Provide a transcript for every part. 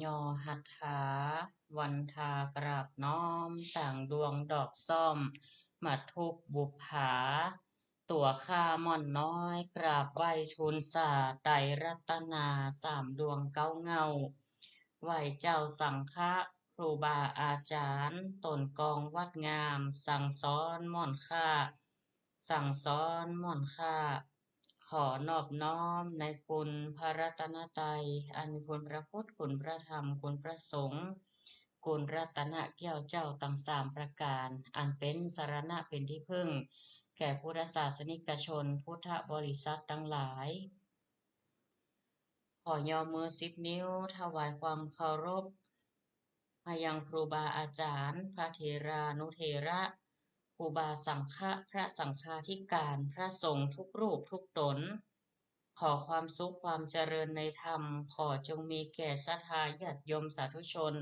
ย่อหัตถาวันทากราบน้อมต่างดวงดอกซ่อมมาทุกบุปผาตัวข้าม่อนน้อยกราบไหว้ทูลสาไตรรัตนาสามดวงเก้าเงาไหว้เจ้าสังฆะครูบาอาจารย์ตนกองวัดงามสั่งสอนม่อนข้าสั่งสอนม่อนข้า ขอนอบน้อมในคุณพระรัตนตรัยอันมีคุณพระพุทธคุณพระธรรมคุณพระสงฆ์คุณรัตนแก้วเจ้าทั้งสามประการอันเป็นสรณะเป็นที่พึ่งแก่พุทธศาสนิกชนพุทธบริษัททั้งหลายขอย่อมือ10 นิ้วถวายความเคารพมายังครูบาอาจารย์พระเถรานุเถระครูบาสังฆะพระสังฆาธิการพระสงฆ์ทุกรูปทุกตน ขอความสุขความเจริญในธรรมขอจงมีแก่ศรัทธาญาติโยมสาธุชน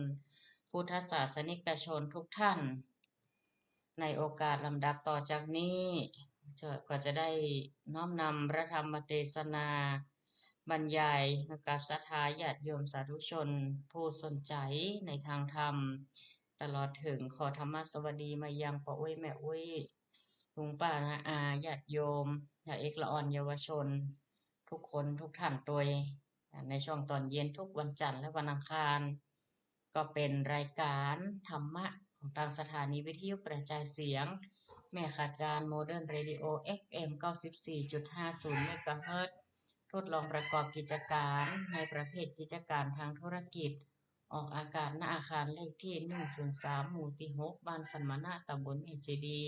พุทธศาสนิกชนทุกท่านในโอกาสลำดับต่อจากนี้ก็จะได้น้อมนำพระธรรมเทศนาบรรยายให้กับศรัทธาญาติโยมสาธุชนผู้สนใจในทางธรรมตลอดถึงขอธรรมสวัสดีมายังป้าอุ้ยแม่อุ้ยลุงป้านาอาญาติโยมญาติเอกละอ่อนเยาวชน ทุกคนทุกท่านโดยในช่วงตอนเย็นทุกวันจันทร์และวันอังคารก็เป็นรายการธรรมะของทางสถานีวิทยุกระจายเสียงแม่ขาจารย์โมเดิร์นเรดิโอ FM 94.50 เมกะเฮิรตซ์ทดลองประกอบกิจการในประเภทกิจการทางธุรกิจออกอากาศณอาคารเลขที่103หมู่ที่6บ้านสันมะนะตำบลเมเจดี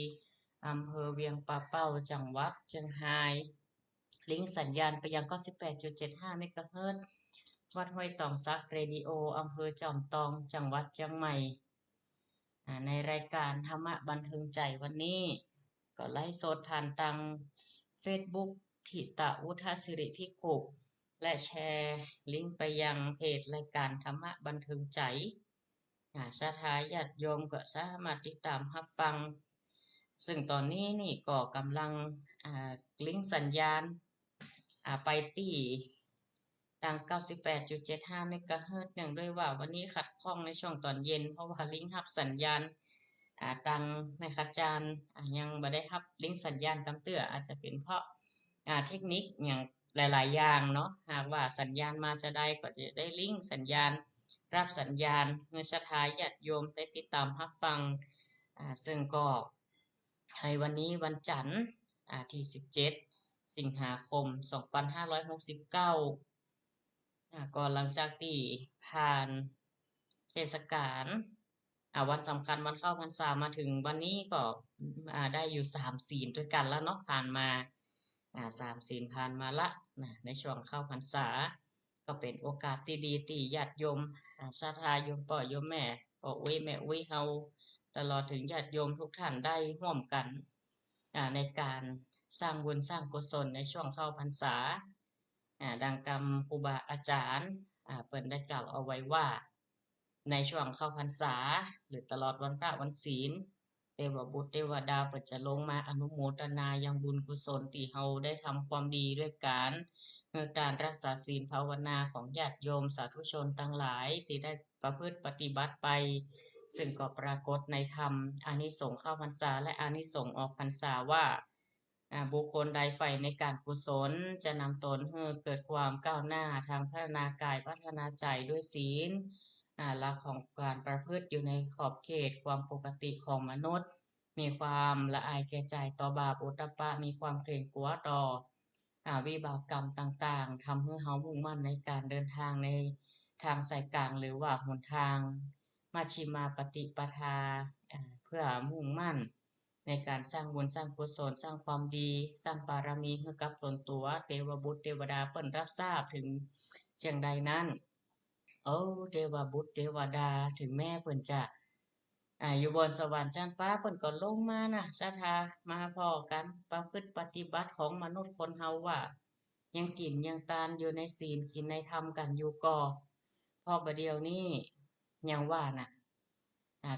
อำเภอเวียงป่าเป้าจังหวัดเชียงรายลิงก์สัญญาณไปยัง 98.75 เมกะเฮิรตซ์ วัดห้วยตองซักเรดิโออำเภอจอมทอง จังหวัดเชียงใหม่ในรายการธรรมะบันเทิงใจวันนี้ ก็ไลฟ์สดผ่านทาง Facebook ทิตะวุฒสิริภิกขุและแชร์ลิงก์ไปยังเพจรายการธรรมะบันเทิงใจศรัทธาญาติโยมก็สามารถติดตามรับฟัง ซึ่งตอนนี้นี่ก็กำลังลิงก์สัญญาณไปที่ทาง 98.75 เมกะเฮิรตซ์ เนื่องด้วยว่าวันนี้ขัดข้องในช่วงตอนเย็นเพราะว่าลิงก์รับสัญญาณทางแม่อาจารย์ยังบ่ได้รับลิงก์สัญญาณกำเตื้ออาจจะเป็นเพราะเทคนิคอย่างหลายๆอย่างเนาะหากว่าสัญญาณมาจะได้ก็จะได้ลิงก์สัญญาณรับสัญญาณเมื่อศรัทธาญาติโยมได้ติดตามรับฟังซึ่งก็ในวันนี้วันจันทร์ที่17สิงหาคม2569ก็หลังจากที่ผ่านเทศกาลวันสำคัญวันเข้าพรรษามาถึงวันนี้ก็ได้อยู่3ศีลด้วยกันแล้วเนาะผ่านมา3ศีลผ่านมาละในช่วงเข้าพรรษาก็เป็นโอกาสที่ดีที่ญาติโยมศรัทธาโยมพ่อโยมแม่พ่ออุ้ยแม่อุ้ยเฮาตลอดถึงญาติโยมทุกท่านได้ร่วมกันในการสร้างบุญสร้างกุศลในช่วงเข้าพรรษาดังคำครูบาอาจารย์เพิ่นได้กล่าวเอาไว้ว่าในช่วงเข้าพรรษาหรือตลอดวันพระวันศีลเทวบุตรเทวดาเพิ่นจะลงมาอนุโมทนายังบุญกุศลที่เฮาได้ทำความดีด้วยการรักษาศีลภาวนาของญาติโยมสาธุชนทั้งหลายที่ได้ประพฤติปฏิบัติไปซึ่งก็ปรากฏในธรรมอานิสงส์เข้าพรรษาและอานิสงส์ออกพรรษาว่าบุคคลใดใฝ่ในการกุศลจะนำตนให้เกิดความก้าวหน้าทางพัฒนากายพัฒนาใจด้วยศีลหลักของการประพฤติอยู่ในขอบเขตความปกติของมนุษย์มีความละอายแก่ใจต่อบาปโอตตัปปะมีความเกรงกลัวต่อวิบากกรรมต่างๆทำให้เฮามุ่งมั่นในการเดินทางในทางสายกลางหรือว่าหนทางมัชฌิมาปฏิปทาเพื่อมุ่งมั่นในการสร้างบุญสร้างกุศลสร้างความดีสร้างบารมีให้กับตนตัวเทวบุตรเทวดาเพิ่นรับทราบถึงจังใดนั้นเทวบุตรเทวดาถึงแม้เพิ่นจะอยู่บนสวรรค์ชั้นฟ้าเพิ่นก็ลงมานะศรัทธามาพ้อกันประพฤติปฏิบัติของมนุษย์คนเฮาว่ายังกินยังทานอยู่ในศีลกินในธรรมกันอยู่ก่อพอบัดเดี๋ยวนี้ยังว่าน่ะ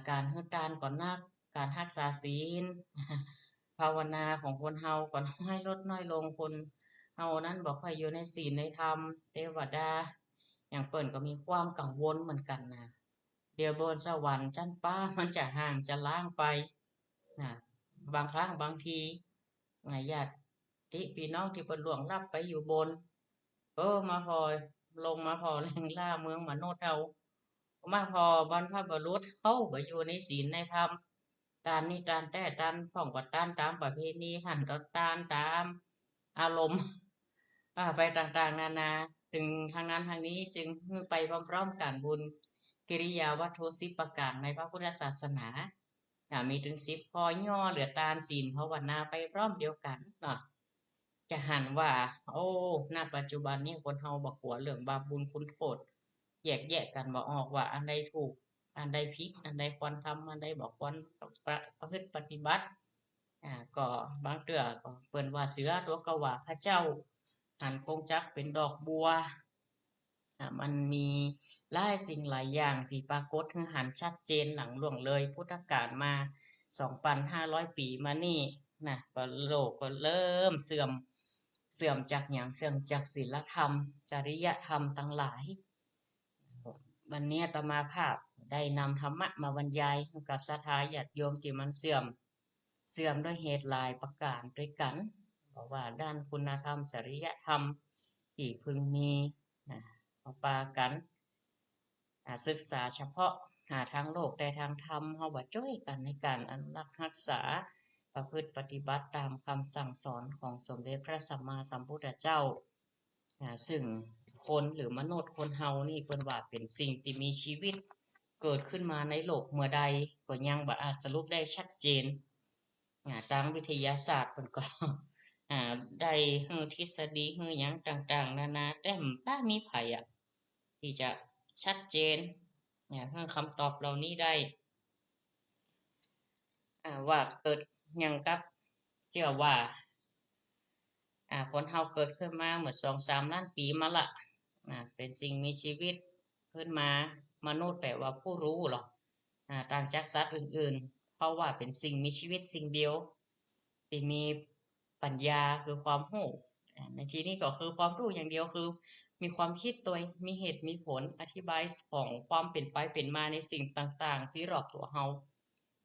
การให้ทานก็หนักการรักษาศีลภาวนาของคนเฮาก็น้อยลดน้อยลงคนเฮานั้นบ่ค่อยอยู่ในศีลในธรรมเทวดา อย่างเปิ้นก็มีความกังวลเหมือนกันนะเดี๋ยวบนสวรรค์ชั้นฟ้ามันจะห่างจะล่างไปนะบางครั้งบางทีญาติพี่น้องที่เปิ้นล่วงลับไปอยู่บนมาพอลงมาพอแรงล่าเมืองมนุษย์เรามาพอบรรพบุรุษเข้าไปอยู่ในศีลในธรรมการนี้การแต่ตันฟ้องกดตันตามประเพณีหันรถตานตามอารมณ์ไปต่างๆนานาถึงทางนั้นทางนี้จึงไปพร้อมๆกันบุญกิริยาวัตถุ10ประการในพระพุทธศาสนามีถึง10ข้อย่อเหลือตานศีลภาวนาไปพร้อมเดียวกันเนาะจะหันว่าโอ้ณปัจจุบันนี้คนเฮาบ่กลัวเรื่องบาปบุญคุณโทษแยกแยะกันบ่ออกว่าอันใดถูกอันใดผิดอันใดควรทำอันใดบ่ควรประพฤติปฏิบัติก็บางเทื่อก็เปิ้นว่าเสือตัวก็ว่าพระเจ้าหันคงจักเป็นดอกบัวมันมีหลายสิ่งหลายอย่างที่ปรากฏให้หันชัดเจนหลังล่วงเลยพุทธกาลมา 2,500 ปีมานี่นะก็โลกก็เริ่มเสื่อมจากหยังเสื่อมจากศีลธรรมจริยธรรมทั้งหลายวันนี้อาตมาภาพได้นำธรรมะมาบรรยายให้กับศรัทธาญาติโยมที่มันเสื่อมด้วยเหตุหลายประการด้วยกันเพราะว่าด้านคุณธรรมจริยธรรมที่พึงมีนะปากันศึกษาเฉพาะทางโลกแต่ทางธรรมเฮาบ่จ้อยกันในการอนุรักษ์รักษาประพฤติปฏิบัติตามคำสั่งสอนของสมเด็จพระสัมมาสัมพุทธเจ้าซึ่งคนหรือมนุษย์คนเฮานี่เพิ่นว่าเป็นสิ่งที่มีชีวิตเกิดขึ้นมาในโลกเมื่อใดก็ยังบ่อาจสรุปได้ชัดเจนทางวิทยาศาสตร์เพิ่นก็ได้ทฤษฎีหยังต่างๆนานาแต่บ่มีไผที่จะชัดเจนให้คำตอบเหล่านี้ได้ว่าเกิดหยังกับเชื่อว่าคนเฮาเกิดขึ้นมาเมื่อ 2-3 ล้านปีมาละเป็นสิ่งมีชีวิตขึ้นมามนุษย์แปลว่าผู้รู้หรอกต่างจากสัตว์อื่นๆเพราะว่าเป็นสิ่งมีชีวิตสิ่งเดียวที่มีปัญญาคือความรู้ในที่นี้ก็คือความรู้อย่างเดียวคือมีความคิดตัวมีเหตุมีผลอธิบายของความเป็นไปเป็นมาในสิ่งต่างๆที่รอบตัวเฮา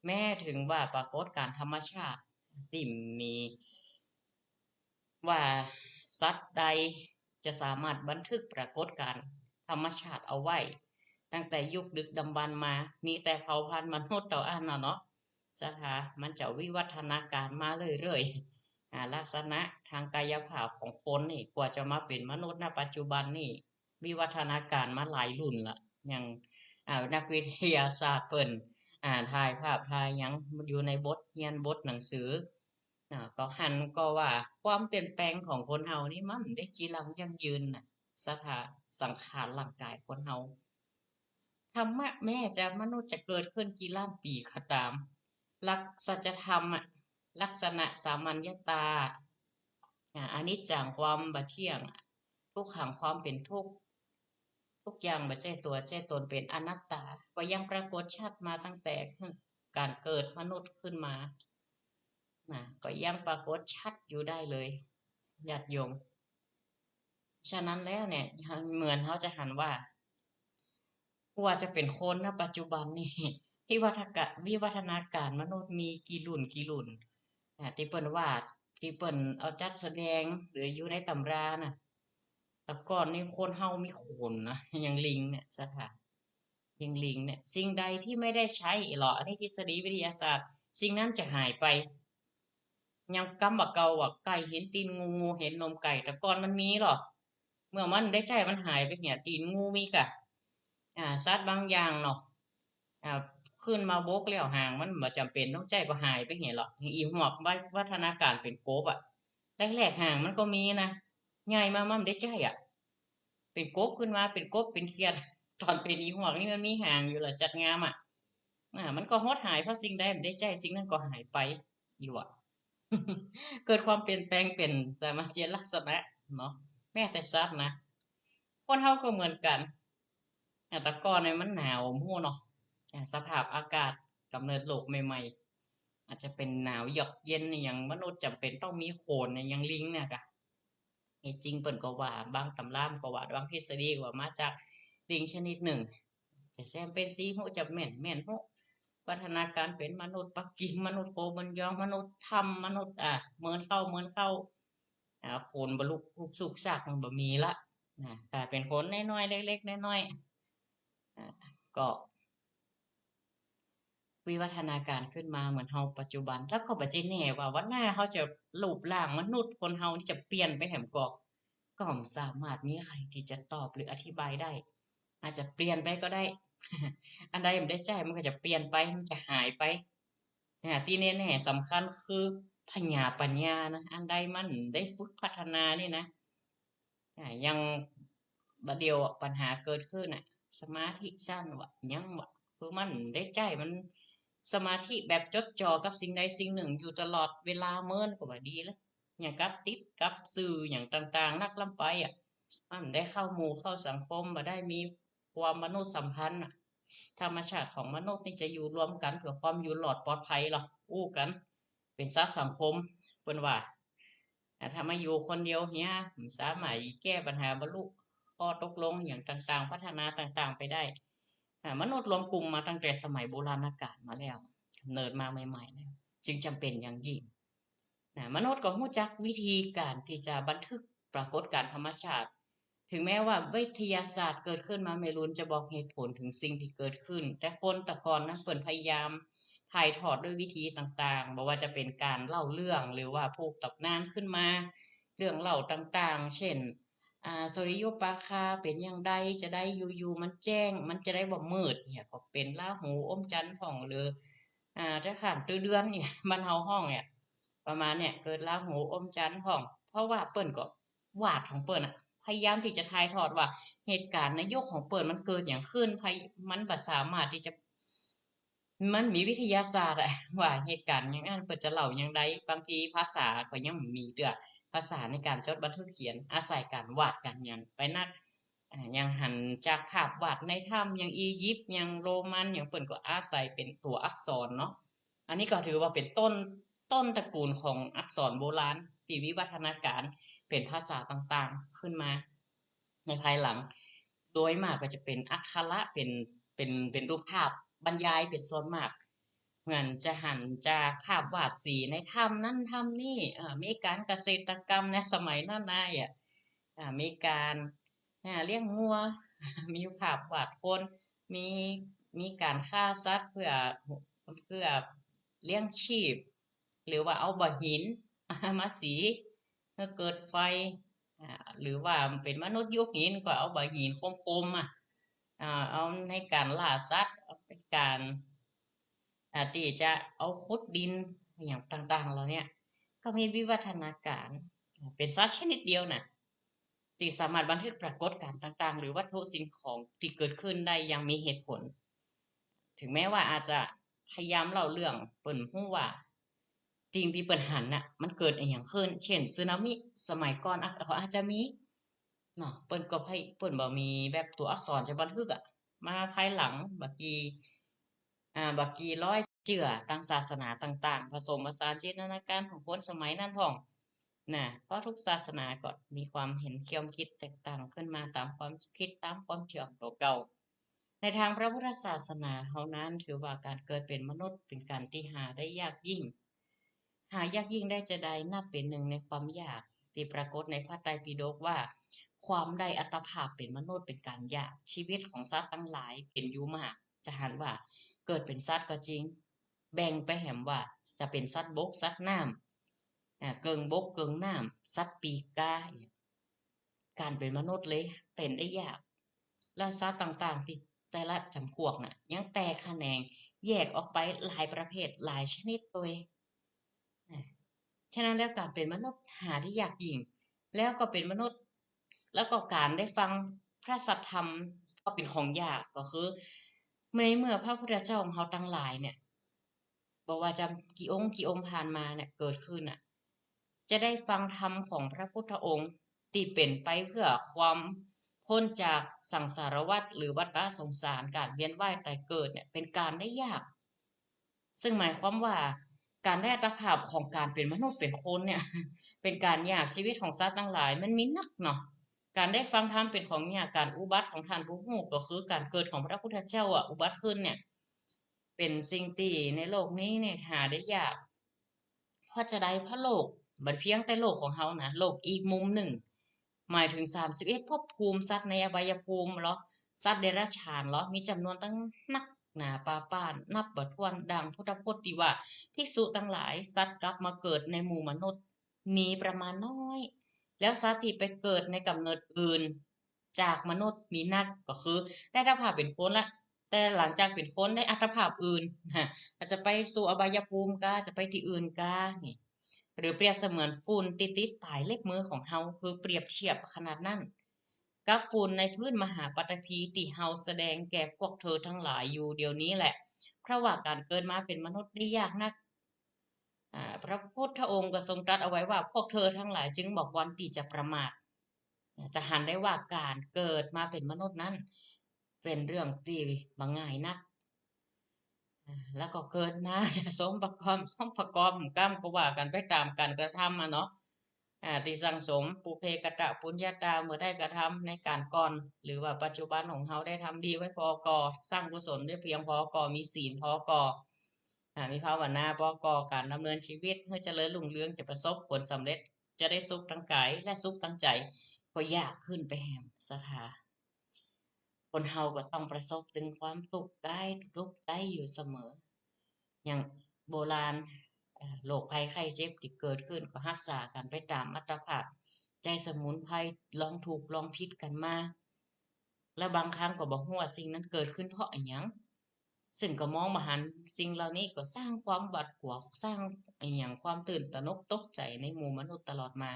แม้ถึงว่าปรากฏการธรรมชาติที่มีว่าสัตว์ใดจะสามารถบันทึกปรากฏการณ์ธรรมชาติเอาไว้ตั้งแต่ยุคดึกดำบรรพ์มามีแต่เผ่าพันธุ์มนุษย์เนาะสถามันจะวิวัฒนาการมาเรื่อยๆลักษณะทางกายภาพของคนนี่กว่าจะมาเป็นมนุษย์ณปัจจุบันนี่วิวัฒนาการมาหลายรุ่นละอย่างนักวิทยาศาสตร์เปิ้นถ่ายภาพถ่ายหยังอยู่ในบทเรียนบทหนังสือก็หันก็ว่าความเปลี่ยนแปลงของคนเฮานี่มันได้จีรังยั่งยืนสถาสังขารร่างกายคนเฮาธรรมะแม้จะมนุษย์จะเกิดขึ้นกี่ล้านปีก็ตามหลักสัจธรรมลักษณะสามัญญตาอนิจจังความบ่เที่ยงทุกขังความเป็นทุกข์ทุกอย่างบ่ใช่ตัวใช่ตนเป็นอนัตตาก็ยังปรากฏชัดมาตั้งแต่การเกิดมนุษย์ขึ้นมาก็ยังปรากฏชัดอยู่ได้เลยญาติโยมฉะนั้นแล้วเนี่ยเหมือนเขาจะหันว่าจะเป็นคนณปัจจุบันนี่วิวัฒนาการมนุษย์มีกี่รุ่นที่เปิ้นวาดที่เปิ้นเอาจัดแสดงหรืออยู่ในตำราน่ะแต่ก่อนนี่คนเฮามีขนนะอย่างลิงเนี่ยอย่างลิงเนี่ยสิ่งใดที่ไม่ได้ใช้หรออันนี้ทฤษฎีวิทยาศาสตร์สิ่งนั้นจะหายไปยังกำบักเก่าว่าไก่เห็นตีนงูเห็นนมไก่แต่ก่อนมันมีหรอเมื่อมันได้ใจมันหายไปเหี่ยตีนงูมีกะสัตว์บางอย่างเนาะขึ้นมาบกแล้วหางมันบ่จำเป็นต้องใจก็หายไปเหี่ยหรอกอีหอกวัฒนาการเป็นกบแรกๆหางมันก็มีนะใหญ่มามันได้ใจเป็นกบขึ้นมาเป็นกบเป็นเขียดตอนเป็นอีหอกนี่มันมีหางอยู่ล่ะจัดงามมันก็ฮดหายเพราะสิ่งใดมันได้ใจสิ่งนั้นก็หายไปอยู่เกิดความเปลี่ยนแปลงเป็นสมาชิกลักษณะเนาะแม้แต่สัตว์นะคนเฮาก็เหมือนกันแต่ก่อนเนี่ยมันหนาวมู่เนาะสภาพอากาศกำเนิดโลกใหม่ๆอาจจะเป็นหนาวเยือกเย็นอย่างมนุษย์จำเป็นต้องมีโขนอย่างลิงเนี่ยกะจริงเปิ่นก็ว่าบางตำรามก็ว่าบางทฤษฎีก็ว่ามาจาก สิ่งชนิดหนึ่งจะแซมเป็นสีหูจะแม่นหูพัฒนาการเป็นมนุษย์ปักกิ่งมนุษย์โคบันยองมนุษย์ถ้ำมนุษย์เหมือนเข้าคนบรรลุสุขสักมันบ่มีละกลายเป็นคนน้อยๆเล็กๆน้อยๆก็วิวัฒนาการขึ้นมาเหมือนเฮาปัจจุบันแล้วก็บ่ใจแน่ว่าวันหน้าเขาจะรูปร่างมนุษย์คนเฮานี่จะเปลี่ยนไปแหมก็บ่สามารถมีใครที่จะตอบหรืออธิบายได้อาจจะเปลี่ยนไปก็ได้ อันใดมันได้ใจมันก็จะเปลี่ยนไปมันจะหายไปที่แน่ๆสำคัญคือปัญญานะอันใดมันได้ฝึกพัฒนานี่นะยังบัดเดียวปัญหาเกิดขึ้นสมาธิสั้นวะยังวะคือมันได้ใจมันสมาธิแบบจดจ่อกับสิ่งใดสิ่งหนึ่งอยู่ตลอดเวลาเมินก็ว่าดีแล้วอย่างกับติดกับสื่ออย่างต่างๆนักล้ำไปมันได้เข้าหมู่เข้าสังคมมาได้มีความมนุษยสัมพันธ์ธรรมชาติของมนุษย์นี่จะอยู่รวมกันเพื่อความอยู่รอดปลอดภัยหรออู้กันเป็นสัตว์สังคมเพิ่นว่าถ้ามาอยู่คนเดียวเนี้ยสามารถแก้ปัญหาบรรลุข้อตกลงอย่างต่างๆพัฒนาต่างๆไปได้มนุษย์รวมกลุ่มมาตั้งแต่สมัยโบราณกาลมาแล้วกำเนิดมาใหม่ๆแล้วจึงจำเป็นอย่างยิ่งมนุษย์ก็รู้จักวิธีการที่จะบันทึกปรากฏการณ์ธรรมชาติถึงแม้ว่าวิทยาศาสตร์เกิดขึ้นมาไม่รู้จะบอกเหตุผลถึงสิ่งที่เกิดขึ้นแต่คนแต่ก่อนนะเปิดพยายามถ่ายทอดด้วยวิธีต่างๆบอกว่าจะเป็นการเล่าเรื่องหรือว่าผูกตำนานขึ้นมาเรื่องเล่าต่างๆเช่นสุริโยปราคาเป็นอย่างใดจะได้อยู่ๆมันแจ้งมันจะได้บ่มืดเนี่ยก็เป็นราหูอมจันทร์ผ่องหรือจะขานตื้อเดือนเนี่ยมันเฮาห้องเนี่ยประมาณเนี่ยเกิดราหูอมจันทร์ผ่องเพราะว่าเปิ้นก็วาดของเปิ้นพยายามที่จะถ่ายทอดว่าเหตุการณ์ในยุคของเปิ้นมันเกิดอย่างขึ้นมันบ่สามารถที่จะมันมีวิทยาศาสตร์ว่าเหตุการณ์อย่างนั้นเปิ้นจะเล่าอย่างใดบางทีภาษาก็ยังบ่มีเด้อภาษาในการจดบันทึกเขียนอาศัยการวาดกันหยังไปนักอย่างหันจากภาพวาดในถ้ำอย่างอียิปต์อย่างโรมันอย่างเปิ้นก็อาศัยเป็นตัวอักษรเนาะอันนี้ก็ถือว่าเป็นต้นตระกูลของอักษรโบราณที่วิวัฒนาการเป็นภาษาต่างๆขึ้นมาในภายหลังโดยมากก็จะเป็นอักขระเป็นรูปภาพบรรยายเป็นส่วนมากเหมือนจะหันจากภาพวาดสีในถ้ำนั้นถ้ำนี่มีการเกษตรกรรมในสมัยนั้นนายมีการเลี้ยงงัวมีภาพวาดคนมีมีการฆ่าสัตว์เพื่อเลี้ยงชีพหรือว่าเอาบ่อหินมาสีเพื่อเกิดไฟหรือว่าเป็นมนุษย์ยุคหินก็เอาบ่อหินคมๆเอาในการล่าสัตว์เอาในการที่จะเอาขุดดินอย่างต่างๆเหล่านี้ก็มีวิวัฒนาการเป็นสัตว์ชนิดเดียวน่ะที่สามารถบันทึกปรากฏการณ์ต่างๆหรือวัตถุสิ่งของที่เกิดขึ้นได้อย่างมีเหตุผลถึงแม้ว่าอาจจะพยายามเล่าเรื่องเปิ่นฮู้ว่าจริงที่เปิ่นหันน่ะมันเกิดอหยังขึ้นเช่นสึนามิสมัยก่อนเขาอาจจะมีเนาะเปิ่นบ่มีแบบตัวอักษรจะบันทึกมาภายหลังบักกี่ร้อยเจือทางศาสนาต่างๆผสมผสานจินตนาการของคนสมัยนั้นพ้องเพราะทุกศาสนาก็มีความเห็นความคิดแตกต่างขึ้นมาตามความคิดตามความเชื่อของตัวเก่าในทางพระพุทธศาสนาเฮานั้นถือว่าการเกิดเป็นมนุษย์เป็นการที่หาได้ยากยิ่งหายากยิ่งได้จะใดนับเป็นหนึ่งในความยากที่ปรากฏในพระไตรปิฎกว่าความได้อัตภาพเป็นมนุษย์เป็นการยากชีวิตของสัตว์ทั้งหลายเป็นอยู่มากจะหันว่าเกิดเป็นสัตว์ก็จริงแบ่งไปแหมว่าจะเป็นสัตว์บกสัตว์น้ำเกิงบกเกิงน้ำสัตว์ปีกกาการเป็นมนุษย์เลยเป็นได้ยากและสัตว์ต่างๆที่แต่ละจำพวกน่ะยังแตกแขนงแยกออกไปหลายประเภทหลายชนิดตัวฉะนั้นแล้วการเป็นมนุษย์หาที่ยากยิ่งแล้วก็เป็นมนุษย์แล้วก็การได้ฟังพระสัทธรรมก็เป็นของยากก็คือในเมื่อพระพุทธเจ้าของเราทั้งหลายเนี่ยบอกว่าจะกี่องค์ผ่านมาเนี่ยเกิดขึ้นจะได้ฟังธรรมของพระพุทธองค์ที่เป็นไปเพื่อความพ้นจากสังสารวัฏหรือวัฏสงสารการเวียนว่ายตายเกิดเนี่ยเป็นการได้ยากซึ่งหมายความว่าการได้อัตภาพของการเป็นมนุษย์เป็นคนเนี่ยเป็นการยากชีวิตของสัตว์ทั้งหลายมันมีนักเนาะ การได้ฟังธรรมเป็นของยากการอุบัติของท่านผู้ฮู้ก็คือการเกิดของพระพุทธเจ้าอุบัติขึ้นเนี่ยเป็นสิ่งที่ในโลกนี้เนี่ยหาได้ยากเพราะจะได้พระโลกบัดเพียงแต่โลกของเฮานะโลกอีกมุมหนึ่งหมายถึง31ภพภูมิสัตว์ในอบายภูมิเหรอสัตว์เดรัจฉานเหรอมีจำนวนตั้งนักหนาปาป้านนับบ่ถ้วนดังพุทธพจน์ที่ว่าภิกษุทั้งหลายสัตว์กลับมาเกิดในหมู่มนุษย์มีประมาณน้อยแล้วสัตว์ที่ไปเกิดในกำเนิดอื่นจากมนุษย์มีนักก็คือได้อัตภาพเป็นคนละแต่หลังจากเป็นคนได้อัตภาพอื่นอาจจะไปสู่อบายภูมิก็จะไปที่อื่นก็นี่หรือเปรียบเสมือนฝุ่นติดๆปลายเล็บมือของเฮาคือเปรียบเทียบขนาดนั้นกับฝุ่นในพื้นมหาปฐพีที่เฮาแสดงแก่พวกเธอทั้งหลายอยู่เดี๋ยวนี้แหละเพราะว่าการเกิดมาเป็นมนุษย์ได้ยากนักพระพุทธองค์ก็ทรงตรัสเอาไว้ว่าพวกเธอทั้งหลายจึงบอกวันที่จะประมาทจะหันได้ว่าการเกิดมาเป็นมนุษย์นั้นเป็นเรื่องที่บ่ง่ายนักแล้วก็เกิดมาจะสมประกอบกรรมก็ว่ากันไปตามการกระทำเนาะที่สั่งสมปุเพกตะปุญญาตาเมื่อได้กระทำในการก่อนหรือว่าปัจจุบันของเขาได้ทำดีไว้พอกอสร้างกุศลได้เพียงพอกอมีศีลพอกอมีภาวนาพอกอการดำเนินชีวิตเพื่อเจริญรุ่งเรืองจะประสบผลสำเร็จจะได้สุขทั้งกายและสุขทั้งใจก็ยากขึ้นไปแหมสถาคนเฮาก็ต้องประสบถึงความสุขกายทุกข์ใจอยู่เสมออย่างโบราณโรคภัยไข้เจ็บที่เกิดขึ้นก็รักษากันไปตามอัตภาพใจสมุนไพรลองถูกลองผิดกันมาและบางครั้งก็บอกว่าสิ่งนั้นเกิดขึ้นเพราะอะไรอย่างซึ่งก็มองมาหันสิ่งเหล่านี้ก็สร้างความหวาดกลัวสร้างอย่างความตื่นตระหนกตกใจในหมู่มนุษย์ตลอดมา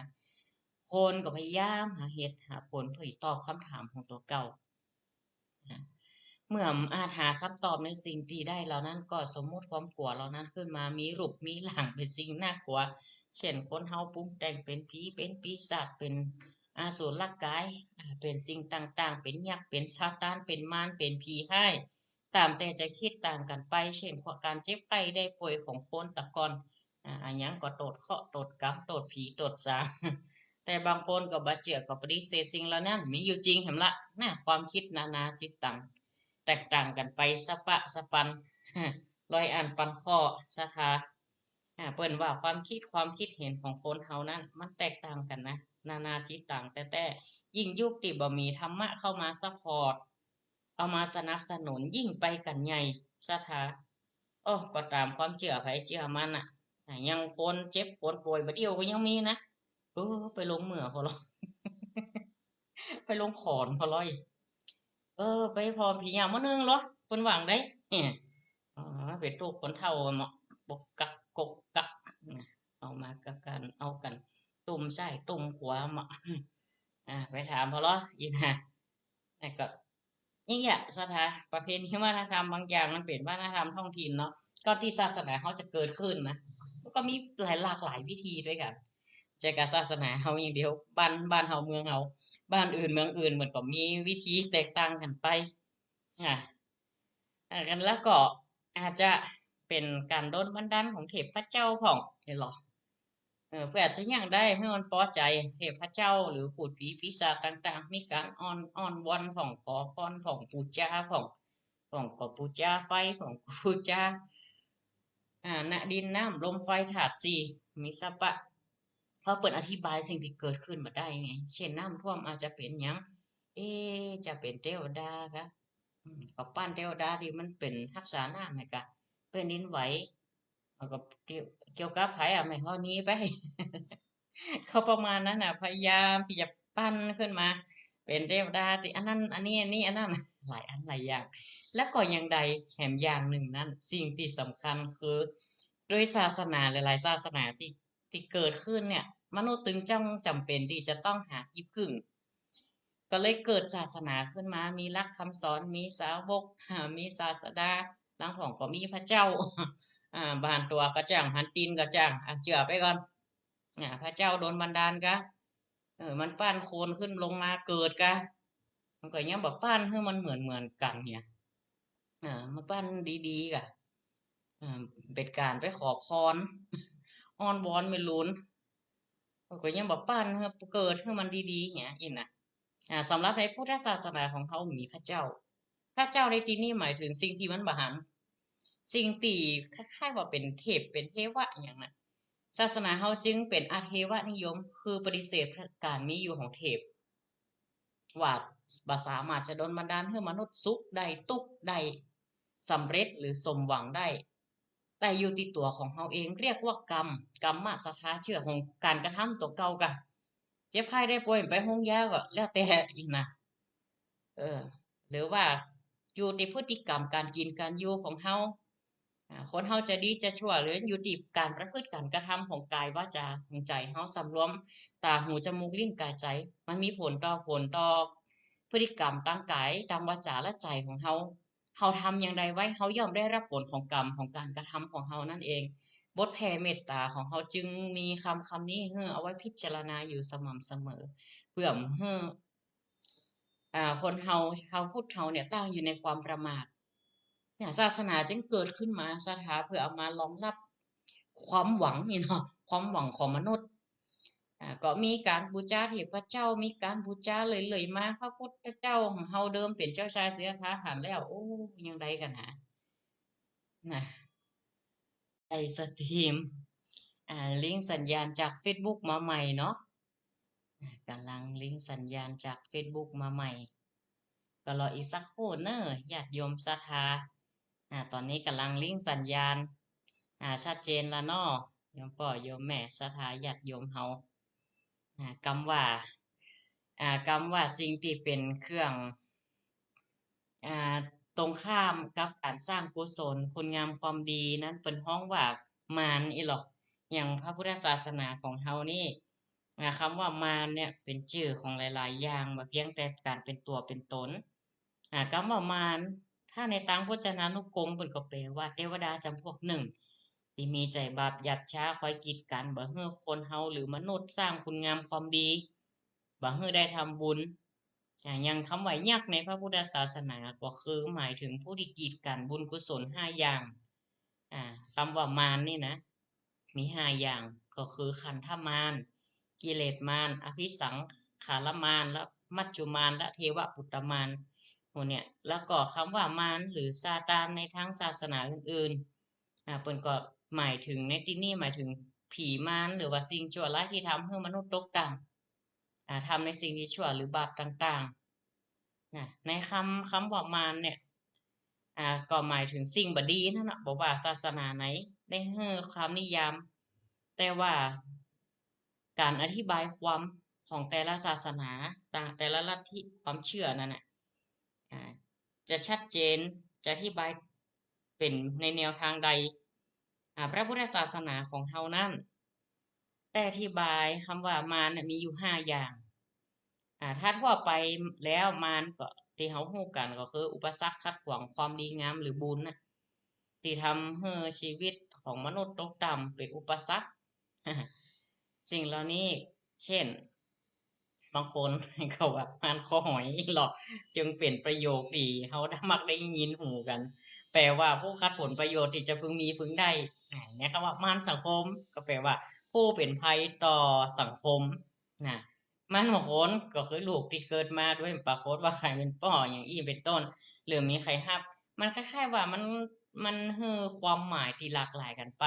คนก็พยายามหาเหตุหาผลเพื่อตอบคำถามของตัวเก่า เมื่ออาจหาคำตอบในสิ่งที่ได้เหล่านั้นก็สมมุติความกลัวเหล่านั้นขึ้นมามีรูปมีหลังเป็นสิ่งน่ากลัวเช่นคนเฮาปรุงแต่งเป็นผีเป็นปีศาจเป็นอสูรกายเป็นสิ่งต่างๆเป็นยักษ์เป็นซาตานเป็นมารเป็นผีให้ตามแต่จะคิดต่างกันไปเช่นการเจ็บไข้ได้ป่วยของคนแตะกอนอันยังก็โตดเคราะห์โตดกรรมโตดผีโตดสางแต่บางคนก็บ่เชื่อก็ปฏิเสธสิ่งเหล่านั้นมีอยู่จริงเห็นละนะความคิดนานาจิตตัง แตกต่างกันไปสะปะสะปันร้อยอันปันข้อสะทาเปิ้นว่าความคิดเห็นของคนเฮานั้นมันแตกต่างกันนะนานาจิตต่างแต่ยิ่งยุคที่บ่มีธรรมะเข้ามาซัพพอร์ตเอามาสนับสนุนยิ่งไปกันใหญ่สะทาโอ้ก็ตามความเชื่อไผเชื่อมันน่ะยังคนเจ็บคนป่วยบ่เดียวก็ยังมีนะไปลงเหมือพอหรอไปลงขอนพอร้อย ไปพอผีหยังมื้อหนึ่งเหรอเพิ่นว่าจั่งใดอ๋อเป็นรูปคนเฒ่าเหมาะบกกักกกกักเอามากะกันเอากันตุ่มซ้ายตุ่มขวาเหมาะไปถามเขาเหรออีน่ะแต่ก็อย่างเงี้ยสถาประเพณีวัฒนธรรมบางอย่างมันเป็นวัฒนธรรมท้องถิ่นเนาะก่อนที่ศาสนาเขาจะเกิดขึ้นนะก็มีหลากหลายวิธีด้วยกันใจกับศาสนาเฮาอย่างเดียวบ้านเฮาเมืองเฮาบ้านอื่นเมืองอื่นมันก็มีวิธีแตกต่างกันไปอ่า กันแล้วก็อาจจะเป็นการโดนบันดาลของเทพเจ้าของนี่หรอเพื่อจะยังได้ให้มันพอใจเทพเจ้าหรือพูดผีปีศาจต่างๆมีการอ้อนวอนของขอพรของปู่จ้าของก็ปู่จ้าไฟของปู่จ้าณดินน้ำลมไฟธาตุสี่มีสัพพะเขาเปิดอธิบายสิ่งที่เกิดขึ้นมาได้ไงเช่นน้ำท่วมอาจจะเป็นหยังจะเป็นเทวดาครับก็ปั้นเทวดาที่มันเป็นรักษาน้ำนะกะเป็นดินไหวแล้วก็เกี่ยวกับไผไม่เฮาหนี้ไป เขาประมาณนั้นน่ะพยายามที่จะปั้นขึ้นมาเป็นเทวดาที่อันนั้นอันนี้อันนี้อันนั้นหลายอันหลายอย่างแล้วก็อย่างใดแถมอย่างหนึ่งนั้นสิ่งที่สำคัญคือด้วยศาสนาหลายๆศาสนาที่เกิดขึ้นเนี่ยมนุษย์ตึงจำเป็นที่จะต้องหาที่พึ่งก็เลยเกิดศาสนาขึ้นมามีหลักคำสอนมีสาวกมีศาสดาบางของก็มีพระเจ้าบางตัวก็จ้างหันตีนก็จ้างเชื่อไปก่อนพระเจ้าโดนบันดาลกะมันปั้นโคลนขึ้นลงมาเกิดกะมันก็ยังบอกปั้นให้มันเหมือนกันเนี่ยมันปั้นดีๆกะเป็นการไปขอพรอ้อนวอนไม่ลุ้นมันก็ยังบอกปั้นให้เกิดให้มันดีๆเนี่ยอินน่ะ สำหรับในพุทธศาสนาของเขามีพระเจ้าพระเจ้าในที่นี้หมายถึงสิ่งที่มันบ่หันสิ่งที่คล้ายๆว่าเป็นเทพเป็นเทวะอหย่างนั้นศาสนาเขาจึงเป็นอาเทวนิยมคือปฏิเสธการมีอยู่ของเทพว่าบ่สามารถจะดลบันดาลให้มนุษย์สุขได้ทุกข์ได้สำเร็จหรือสมหวังได้แต่อยู่ที่ตัวของเราเองเรียกว่ากรรมกรรมศรัทธาเชื่อของการกระทำตัวเก่ากะเจ็บไข้ได้ป่วยไปโรงยาก็แล้วแต่อีกนะเออหรือว่าอยู่ที่พฤติกรรมการกินการอยู่ของเราคนเราจะดีจะชั่วหรืออยู่ที่การประพฤติการกระทำของกายวาจาของใจเราสำรวมตาหูจมูกลิ้นกายใจมันมีผลต่อพฤติกรรมตั้งกายตามวาจาและใจของเราทำอย่างใดไว้เราย่อมได้รับผลของกรรมของการกระทำของเรานั่นเองบทแผ่เมตตาของเราจึงมีคำนี้เอาไว้พิจารณาอยู่สม่ำเสมอเพื่อให้คนเฮาพุทธเฮาเนี่ยตั้งอยู่ในความประมาทเนี่ยศาสนาจึงเกิดขึ้นมาศรัทธาเพื่อเอามารองรับความหวังนี่เนาะความหวังของมนุษย์ก็มีการบูชาเทพเจ้ามีการบูชาเลยๆมาพระพุทธเจ้าของเฮาเดิมเป็นเจ้าชายสิทธัตถะหันแล้วโอ้ยังไดกันหานะไอ้สตรีมลิงก์สัญญาณจาก Facebook มาใหม่เนาะกำลังลิงก์สัญญาณจาก Facebook มาใหม่ก็รออีกสักครู่เนอะญาติโยมศรัทธาตอนนี้กำลังลิงก์สัญญาณชัดเจนแล้วเนาะโยมพ่อโยมแม่ศรัทธาญาติโยมเฮากำว่าสิ่งที่เป็นเครื่องตรงข้ามกับการสร้างกุศลคุณงามความดีนั้นเป็นห้องว่ามารอีหรอกอย่างพระพุทธศาสนาของเฮานี่คำว่ามารเนี่ยเป็นชื่อของหลายๆอย่างบ่เพียงแต่การเป็นตัวเป็นตนคำว่ามารถ้าในทางพจนานุกรมเพิ่นก็แปลว่าเทวดาจำพวกหนึ่งที่มีใจบาปหยาบช้าคอยกีดกันบ่ให้คนเฮาหรือมนุษย์สร้างคุณงามความดีบ่ให้ได้ทำบุญอย่างคำว่ายักษ์ในพระพุทธศาสนาก็คือหมายถึงผู้ที่กีดกันบุญกุศล5อย่างคำว่ามารนี่นะมี5อย่างก็คือขันธมารกิเลสมารอภิสังขารมารและมัจจุมารและเทวปุตตมารพวกเนี่ยแล้วก็คำว่ามารหรือซาตานในทางศาสนาอื่นๆเปิ่นก็หมายถึงในที่นี้หมายถึงผีมารหรือว่าสิ่งชั่วร้ายที่ทำให้มนุษย์ตกต่ำทำในสิ่งที่ชั่วหรือบาปต่างๆในคำว่ามารเนี่ยก็หมายถึงสิ่งบดีนั่นแหละบอกว่าศาสนาไหนได้ให้ความนิยามแต่ว่าการอธิบายความของแต่ละศาสนาแต่ละลัทธิความเชื่อนั่นน่ะจะชัดเจนจะอธิบายเป็นในแนวทางใดพระพุทธศาสนาของเฮานั้นได้อธิบายคำว่ามารมีอยู่5อย่างถ้าทั่วไปแล้วมารก็ที่เฮาฮู้กันก็คืออุปสรรคขัดขวางความดีงามหรือบุญนะที่ทำให้ชีวิตของมนุษย์ตกต่ำเป็นอุปสรรคสิ่งเหล่านี้เช่นบางคนเขาว่ามารคอหอยหรอกจึงเป็นประโยคที่เฮามักได้ยินหูกันแปลว่าผู้ขัดผลประโยชน์ที่จะพึงมีพึงได้เนี่ยคำว่ามารสังคมก็แปลว่าผู้เป็นภัยต่อสังคมนะมันบางคนก็คือลูกที่เกิดมาด้วยปรากฏว่าใครเป็นป่ออย่างอี้เป็นต้นหรือมีใครฮับมันคล้ายๆว่ามันให้ความหมายที่หลากหลายกันไป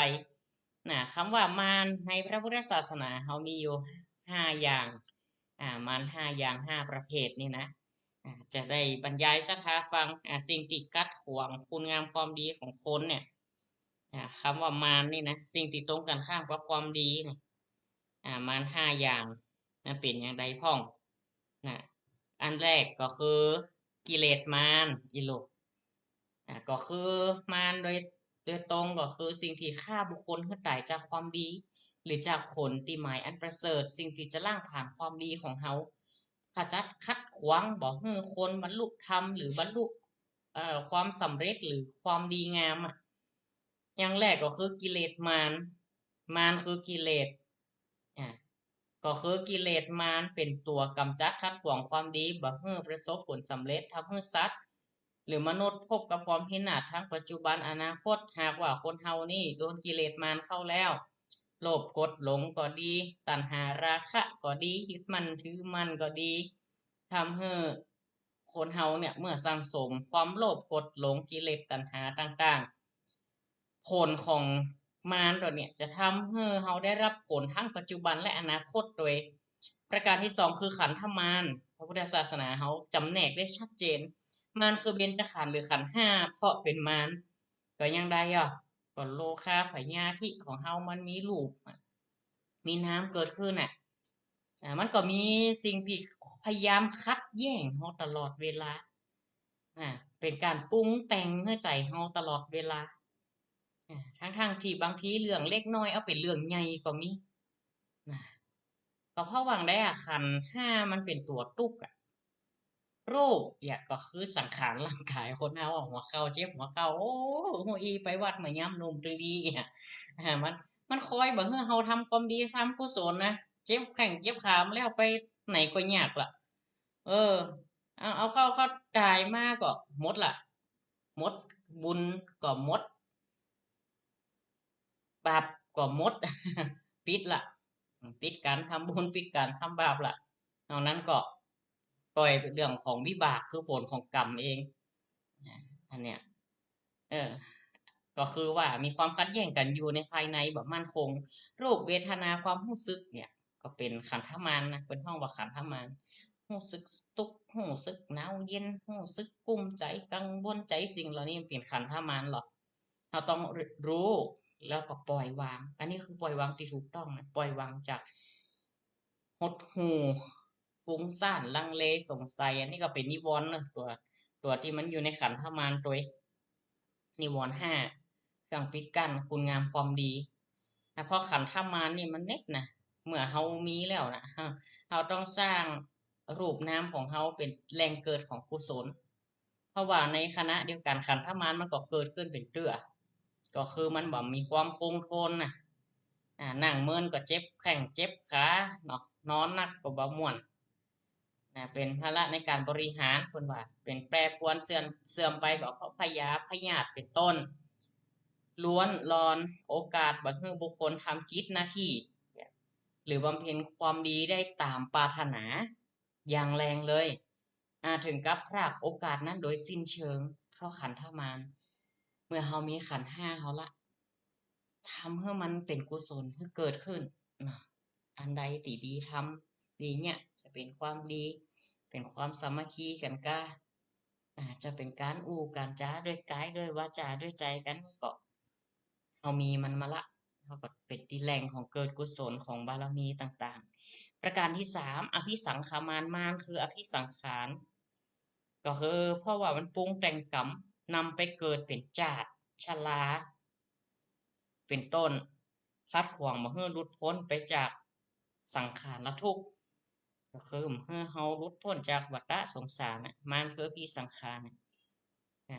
คำว่ามารในพระพุทธศาสนาเขามีอยู่5อย่างมาร5อย่าง5ประเภทนี่นะจะได้บรรยายศรัทธาฟังสิ่งที่กัดขวางคุณงามความดีของคนเนี่ยคำว่ามารนี่นะสิ่งที่ตรงกันข้ามกับความดีเนี่ยมาร5อย่างเป็นอย่างใดพ้องอันแรกก็คือกิเลสมารอีโลกก็คือมารโดยตรงก็คือสิ่งที่ฆ่าบุคคลให้ตายจากความดีหรือจากผลที่หมายอันประเสริฐสิ่งที่จะล่างผ่านความดีของเฮาขจัดขัดขวางบ่ให้คนบรรลุธรรมหรือบรรลุความสำเร็จหรือความดีงามอย่างแรกก็คือกิเลสมารคือกิเลสก็คือกิเลสมารเป็นตัวกำจัดขัดขวางความดีบ่ให้ประสบผลสำเร็จทำให้สัตว์หรือมนุษย์พบกับความพินาศทั้งปัจจุบันอนาคตหากว่าคนเฮานี่โดนกิเลสมารเข้าแล้วโลภโกรธหลงก็ดีตัณหาราคะก็ดียึดมั่นถือมั่นก็ดี ทำให้คนเฮาเนี่ยเมื่อสั่งสมความโลภโกรธหลงกิเลสตัณหาต่างๆผลของมารตัวเนี่ยจะทำให้เฮาได้รับผลทั้งปัจจุบันและอนาคตโดยประการที่สองคือขันธมารพระพุทธศาสนาเฮาจำแนกได้ชัดเจนมารคือเบญจขันธ์หรือขันธ์ห้าเพราะเป็นมารก็ยังได้ก็โลคาพยาธิของเฮามันมีรูปมีน้ำเกิดขึ้นมันก็มีสิ่งที่พยายามคัดแย้งเฮาตลอดเวลาเป็นการปรุงแต่งให้ใจเฮาตลอดเวลาทั้งที่บางทีเรื่องเล็กน้อยเอาเป็นเรื่องใหญ่ก็มีนะก็เพราะว่าได้ขันธ์ห้ามันเป็นตัวตุกรูปก็คือสังขารร่างกายคนเฮาหัวเข่าเจ็บหัวเข่าโอ้หัวอีไปวัดมายามหนุ่มตึงดีมันคอยบอกให้เฮาทำความดีทำกุศลนะเจ็บแข้งเจ็บขามาแล้วไปไหนก็ยากล่ะเออเอาเข้าตายมากก็หมดล่ะหมดบุญก็หมดบาปก็หมดปิดล่ะปิดการทำบุญปิดการทำบาปล่ะนอกนั้นก็ปล่อยเรื่องของวิบากคือผลของกรรมเองอันเนี้ยเออก็คือว่ามีความขัดแย้งกันอยู่ในภายในแบบมั่นคงรูปเวทนาความรู้สึกเนี่ยก็เป็นขันธมารนะเป็นห้องว่าขันธมารรู้สึกทุกข์รู้สึกหนาวเย็นรู้สึกกุ้มใจกังวลใจสิ่งเหล่านี้เป็นขันธมารหรอกเราต้องรู้แล้วก็ปล่อยวางอันนี้คือปล่อยวางที่ถูกต้องนะปล่อยวางจากหดหู่ฟุ้งซ่านลังเลสงสัยอันนี้ก็เป็นนิวรณ์นะตัวที่มันอยู่ในขันธมารตัวนิวรณ์ห้าเครื่องปิดกั้นคุณงามความดีเพราะขันธมารนี่มันเน็ตนะเมื่อเฮามีแล้วนะเราต้องสร้างรูปนามของเฮาเป็นแหล่งเกิดของกุศลเพราะว่าในคณะเดียวกันขันธมารมันก็เกิดขึ้นเป็นเตื้อก็คือมันบ่มีความคงทนนะนั่งเมินก็เจ็บแข้งเจ็บขาเนาะนอนนักก็บ่ม่วนเป็นภาระในการบริหารคนว่าเป็นแปรปรวนเสื่อมไปก็เพราะพยาธิเป็นต้นล้วนรอนโอกาสบังเฮิบุคคลทำกิจหน้าที่หรือบำเพ็ญความดีได้ตามปรารถนาอย่างแรงเลยถึงกับพรากโอกาสนั้นโดยสิ้นเชิงเพราะขันธมารเมื่อเฮามีขันธ์ห้าเฮาละทำให้มันเป็นกุศลให้เกิดขึ้นนะอันใดที่ดีทำดีเนี่ยจะเป็นความดีเป็นความสามัคคีกันก็จะเป็นการการจาด้วยกายด้วยวาจาด้วยใจกันก็เรามีมันมาละเราก็เป็นที่แหล่งของเกิดกุศลของบารมีต่างๆประการที่สามอภิสังขามานมานคืออภิสังขารก็คือเพราะว่ามันปรุงแต่งกรรมนำไปเกิดเป็นจาตุชราเป็นต้นคัดขวางบ่ให้หลุดพ้นไปจากสังขารทุกข์ก็คือให้เฮาหลุดพ้นจากวัฏสงสารมันคือปีสังขาร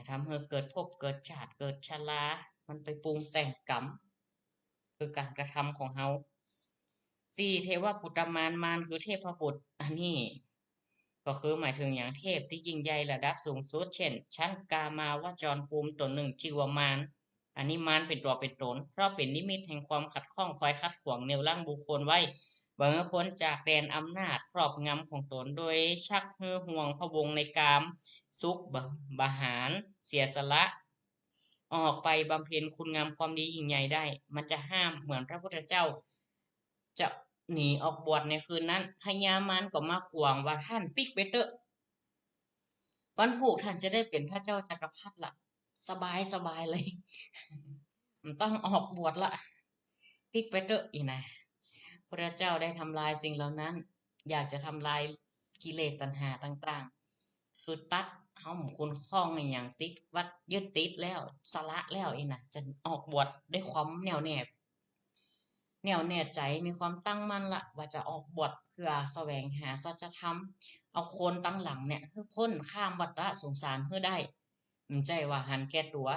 ทำให้เกิดภพเกิดชาติเกิดชรามันไปปรุงแต่งกรรมคือการกระทำของเฮาสี่เทวปุตตมารมารคือเทพบุตรอันนี้ก็คือหมายถึงอย่างเทพที่ยิ่งใหญ่ระดับสูงสุดเช่นชั้นกามาวจรภูมิตนหนึ่งชื่อว่ามารอันนี้มารเป็นตัวเป็นตนเพราะเป็นนิมิตแห่งความขัดข้องคอยขัดขวางแนวร่างบุคคลไว้เมื่อพ้นจากแดนอำนาจครอบงำของตนโดยชักฮือห่วงพะวงในกามสุขบาหารเสียสละออกไปบำเพ็ญคุณงามความดียิ่งใหญ่ได้มันจะห้ามเหมือนพระพุทธเจ้าจะหนีออกบวชในคืนนั้นพญามารก็มาขวางว่าท่านปิกไปเถอะวันพุธท่านจะได้เป็นพระเจ้าจักรพรรดิละสบายเลยมันต้องออกบวชละปิกไปเถอะอีนะพระเจ้าได้ทำลายสิ่งเหล่านั้นอยากจะทำลายกิเลสตัณหาต่างๆคือตัดเฮาคุณข้องอย่างติดวัดยึดติดแล้วสละแล้วอีนะจะออกบวชด้วยความแน่วแน่ใจมีความตั้งมั่นละว่าจะออกบวชเพื่อแสวงหาสัจธรรมเอาคนตั้งหลังเนี่ยคือพ้นข้ามวัฏสงสารเพื่อได้มันใจว่าหันแก่ตัว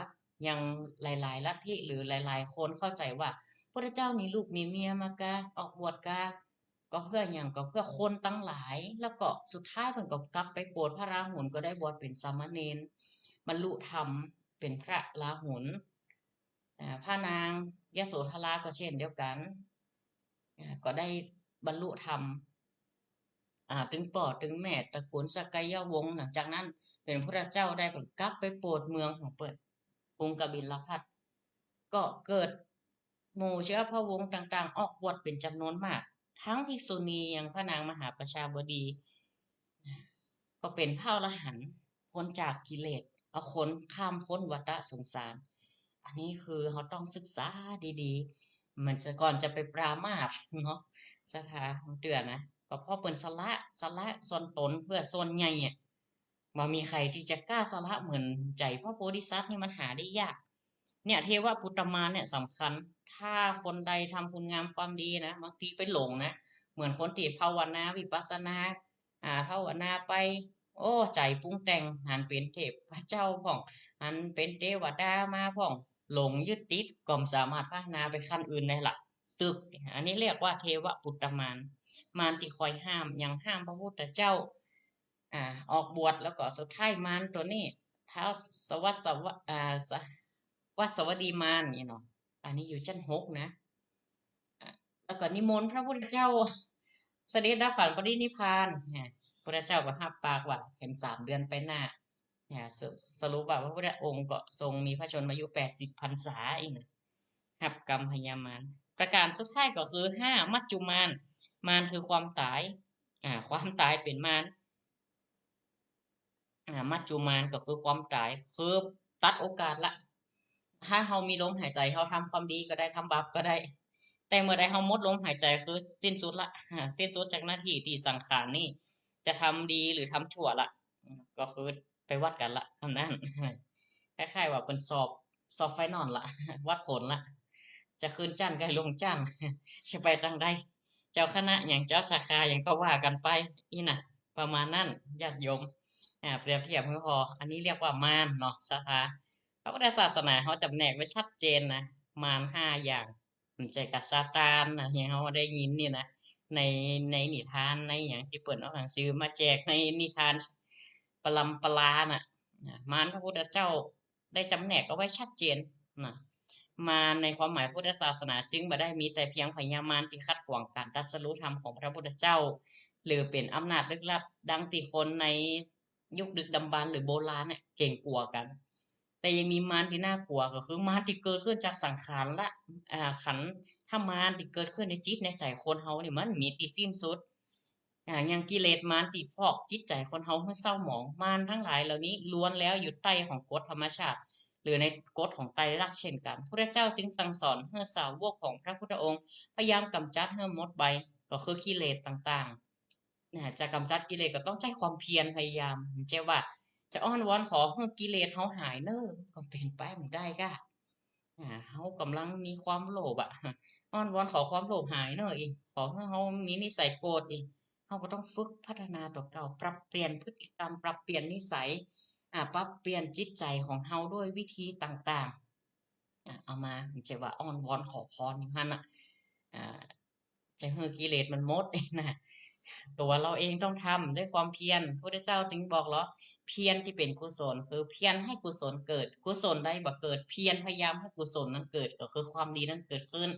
ยังหลายๆลัทธิหรือหลายๆคนเข้าใจว่าพระเจ้ามีลูกมีเมียมากะออกบวชก็เพื่ออย่างก็เพื่อคนตั้งหลายแล้วก็สุดท้ายเพิ่นก็กลับไปโปรดพระราหุลก็ได้บวชเป็นสามเณรบรรลุธรรมเป็นพระราหุลพระนางยโสธราก็เช่นเดียวกันก็ได้บรรลุธรรม ถึงป่อถึงแม่ตระกูลสักยะวงศ์หลังจากนั้นเป็นพระเจ้าได้กลับไปโปรดเมืองของเปิดกรุงกบิลพัสก็เกิดหมู่เชื้อพระวงศ์ต่างๆออกบวชเป็นจำนวนมาก ทั้งภิกษุณีอย่างพระนางมหาประชาบดีก็เป็นพระอรหันต์พ้นจากกิเลสเอาคนข้ามพ้นวัฏสงสาร อันนี้คือเขาต้องศึกษาดีๆ มันจะก่อนจะไปปรามาสเนาะสถาของเตือนนะก็เพราะเปิ่นสละส่วนตนเพื่อส่วนใหญ่เนี่ยมามีใครที่จะกล้าสละเหมือนใจพระโพธิสัตว์นี่มันหาได้ยากเนี่ยเทวปุตตมารเนี่ยสำคัญถ้าคนใดทำคุณงามความดีนะบางทีไปหลงนะเหมือนคนที่ภาวนาวิปัสสนาภาวนาไปโอ้ใจปรุงแต่งหันเป็นเทพพระเจ้าพ่องหันเป็นเทวดามาพ่องหลงยึดติดก็สามารถพัฒนาไปขั้นอื่นได้ละตึกอันนี้เรียกว่าเทวปุตตมารมารที่คอยห้ามยังห้ามพระพุทธเจ้าออกบวชแล้วก็สุดท้ายมารตัวนี้ท้าวสวัสดิ์วัสวดีมารนี่เนาะอันนี้อยู่ชั้น6นะแล้วก็นิมนต์พระพุทธเจ้าเสด็จดับขันปรินิพพานพระเจ้าก็รับปากว่าเห็น3 เดือนไปหน้าสรุปว่าพระพุทธองค์ก็ทรงมีพระชนมายุ80 พรรษาเองรับกรรมพยามารประการสุดท้ายก็คือ5 มัจจุมารมารคือความตายความตายเป็นมารมัจจุมารก็คือความตายคือตัดโอกาสละถ้าเรามีลมหายใจเราทำความดีก็ได้ทำบาปก็ได้แต่เมื่อใดเราหมดลมหายใจคือสิ้นสุดละสิ้นสุดจากหน้าที่ที่สังขารนี่จะทำดีหรือทำชั่วละก็คือไปวัดกันละคำนั้นคล้ายๆว่าเป็นสอบไฟนอลละวัดผลละจะขึ้นจันทร์ก็ให้ลงจันทร์จะไปทางใดเจ้าคณะอย่างเจ้าสาขาอย่างก็ว่ากันไปอีน่ะประมาณนั้นญาติโยมเปรียบเทียบให้พออันนี้เรียกว่ามารเนาะสถาพระพุทธศาสนาเขาจำแนกไว้ชัดเจนนะมาร5 อย่างมันใจกับซาตานนะอย่างเขาได้ยินนี่นะในนิทานในอย่างที่เปิดเอาหนังสือมาแจกในนิทานปรัมปราน่ะมารพระพุทธเจ้าได้จำแนกเอาไว้ชัดเจนนะมาในความหมายพุทธศาสนาจึงบ่ได้มีแต่เพียงพญามารที่ขัดขวางการตรัสรู้ธรรมของพระพุทธเจ้าหรือเป็นอำนาจลึกลับดังที่คนในยุคดึกดำบรรพ์หรือโบราณเนี่ยเก่งกลัวกันแต่ยังมีมารที่น่ากลัวก็คือมารที่เกิดขึ้นจากสังขารละขันธ์ถ้ามารที่เกิดขึ้นในจิตในใจคนเฮานี่มันมีที่สิ้นสุดอย่างกิเลสมารที่ฟอกจิตใจคนเฮาให้เศร้าหมองมารทั้งหลายเหล่านี้ล้วนแล้วอยู่ใต้ของกฎธรรมชาติหรือในกฎของไตรลักษณ์เช่นกันพระเจ้าจึงสั่งสอนให้สาวกของพระพุทธองค์พยายามกำจัดให้หมดไปก็คือกิเลสต่างๆจะกำจัดกิเลสก็ต้องใช้ความเพียรพยายามเจ้าว่าจะอ้อนวอนขอให้กิเลสเฮาหายเน้อก็เป็นไปไม่ได้ก็เฮากำลังมีความโลภอ้อนวอนขอความโลภหายเน้ออีกขอให้เฮามีนิสัยโกรธอีกเฮาก็ต้องฝึกพัฒนาตัวเก่าปรับเปลี่ยนพฤติกรรมปรับเปลี่ยนนิสัยปรับเปลี่ยนจิตใจของเฮาด้วยวิธีต่างๆเอามาไม่ใช่ว่าอ้อนวอนขอพรอย่างนั้นอ่าจะให้กิเลสมันหมดเองนะตัวเราเองต้องทำด้วยความเพียรพระพุทธเจ้าจึงบอกเหรอเพียรที่เป็นกุศลคือเพียรให้กุศลเกิดกุศลใดบ่เกิดเพียรพยายามให้กุศลนั้นเกิดก็คือความดีนั้นเกิดขึ้น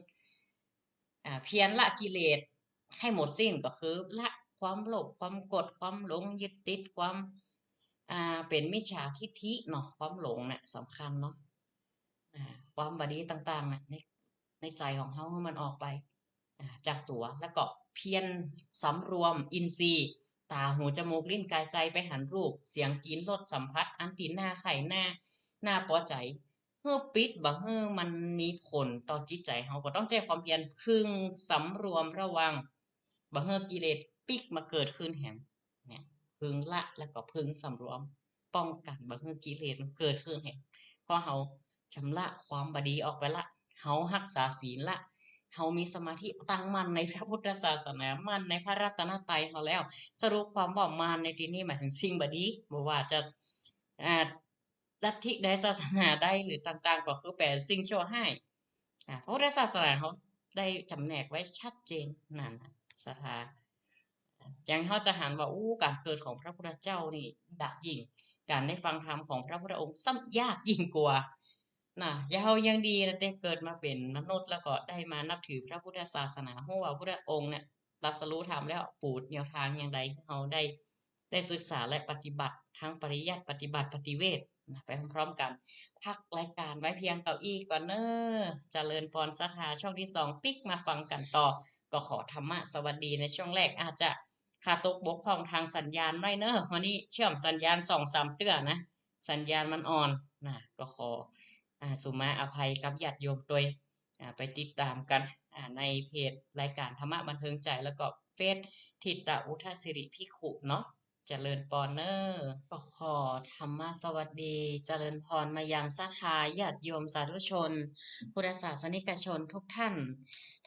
เพียรละกิเลสให้หมดสิ้นก็คือละความโลภความโกรธความหลงยึดติดความเป็นมิจฉาทิฏฐิเนาะความหลงเนี่ยสำคัญเนาะความบดีต่างๆเนี่ยในใจของเขาให้มันออกไปจากตัวแล้วก็เพียรสำรวมอินทรีย์ตาหูจมูกลิ้นกายใจไปหันรูปเสียงกลิ่นรสสัมผัสอันที่น่าใคร่น่าพอใจเมื่อปิดบ่เมื่อมันมีผลต่อจิตใจเขาก็ต้องใช้ความเพียรพึงสำรวมระวังบ่เมื่อกิเลสปิกมาเกิดขึ้นแห่งเนี่ยพึงละแล้วก็พึงสำรวมป้องกันบ่เมื่อกิเลสมันเกิดขึ้นแห่งพอเขาชำระความบดีออกไปละเขารักษาศีลละเขามีสมาธิตั้งมั่นในพระพุทธศาสนามั่นในพระรัตนตรัยเขาแล้วสรุปความว่ามารในที่นี้หมายถึงสิ่งบดีบ่ว่าจะลัทธิใดศาสนาใดหรือต่างๆก็คือแปลสิ่งชั่วให้พระพุทธศาสนาเขาได้จำแนกไว้ชัดเจนนั่นศรัทธาอย่างเขาจะหันว่าการเกิดของพระพุทธเจ้านี่ยากยิ่งการได้ฟังธรรมของพระพุทธองค์ซ้ำยากยิ่งกว่าอย่าเฮายังดีนะได้เกิดมาเป็นมนุษย์แล้วก็ได้มานับถือพระพุทธศาสนาเพราะว่าพระพุทธองค์เนี่ย ตรัสรู้ธรรมแล้วปูดแนวทางอย่างใดให้เราได้ศึกษาและปฏิบัติทั้งปริยัติปฏิบัติปฏิเวทนะไปพร้อมๆกันพักรายการไว้เพียงเก้าอี้ก่อนเนอะเจริญพรศรัทธาช่องที่2ปิ๊กมาฟังกันต่อก็ขอธรรมะสวัสดีในช่วงแรกอาจจะขาดตกบกพร่องทางสัญญาณหน่อยเนอะวันนี้เชื่อมสัญญาณ2-3เตื้อนะสัญญาณมันอ่อนนะก็ขอสุมาอภัยกับญาติโยมโดยไปติดตามกันในเพจรายการธรรมะบันเทิงใจแล้วก็เฟซทิตะอุทสิริภิกขุเนาะเจริญพรเนอร์ก็ขอธรรมะสวัสดีเจริญพรมายังศรัทธาญาติโยมสาธุชนพุทธศาสนิกชนทุกท่าน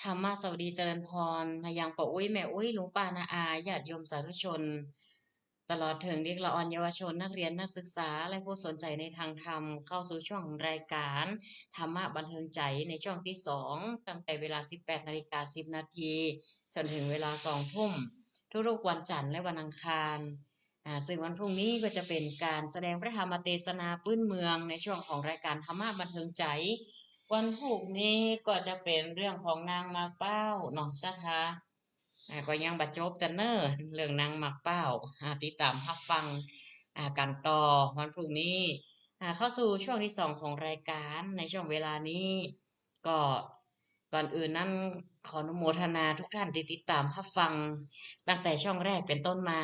ธรรมะสวัสดีเจริญพรมายังป้าอุ้ยแม่อุ้ยลุงป้านาอาญาติโยมสาธุชนตลอดถึงเด็กละอ่อนเยาวชนนักเรียนนักศึกษาและผู้สนใจในทางธรรมเข้าสู่ช่วงรายการธรรมะบันเทิงใจในช่วงที่2ตั้งแต่เวลา 18:10 นาทีจนถึงเวลา 2 ทุ่มทุกๆวันจันทร์และวันอังคารซึ่งวันพรุ่งนี้ก็จะเป็นการแสดงพระธรรมเทศนาพื้นเมืองในช่วงของรายการธรรมะบันเทิงใจวันพรุ่งนี้ก็จะเป็นเรื่องของนางมาเป้าเนาะจ้าค่ะก็ยังบัดจบกันเนอะเรื่องนางมาเป้าติดตามรับฟังกันต่อวันพรุ่งนี้เข้าสู่ช่วงที่2ของรายการในช่วงเวลานี้ก็ก่อนอื่นนั้นขออนุโมทนาทุกท่านที่ติดตามรับฟังตั้งแต่ช่องแรกเป็นต้นมา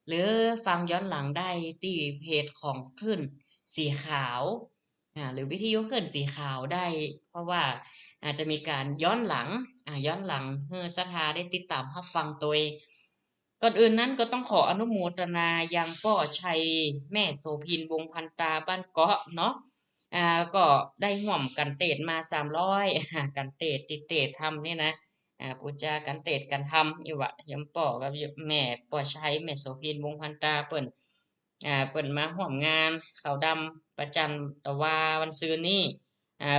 หรือฟังย้อนหลังได้ที่เพจของคลื่นสีขาวหรือวิทยุคลื่นสีขาวได้เพราะว่าอาจจะมีการย้อนหลังให้ศรัทธาได้ติดตามรับฟังตัวก่อนอื่นนั้นก็ต้องขออนุโมทนายังพ่อชัยแม่โสภินวงศ์พันตาบ้านเกาะเนาะก็ได้ห่วมกันเตดมา300กันเตดติเตดทำนี่นะปูจากันเตดกันทำอยู่วะยมป่อกับแม่ป่อชัยแม่โสภินวงศ์พันตาเปิ้นเปิ้นมาห่วมงานขาวดำประจันตะวาวันซืนนี้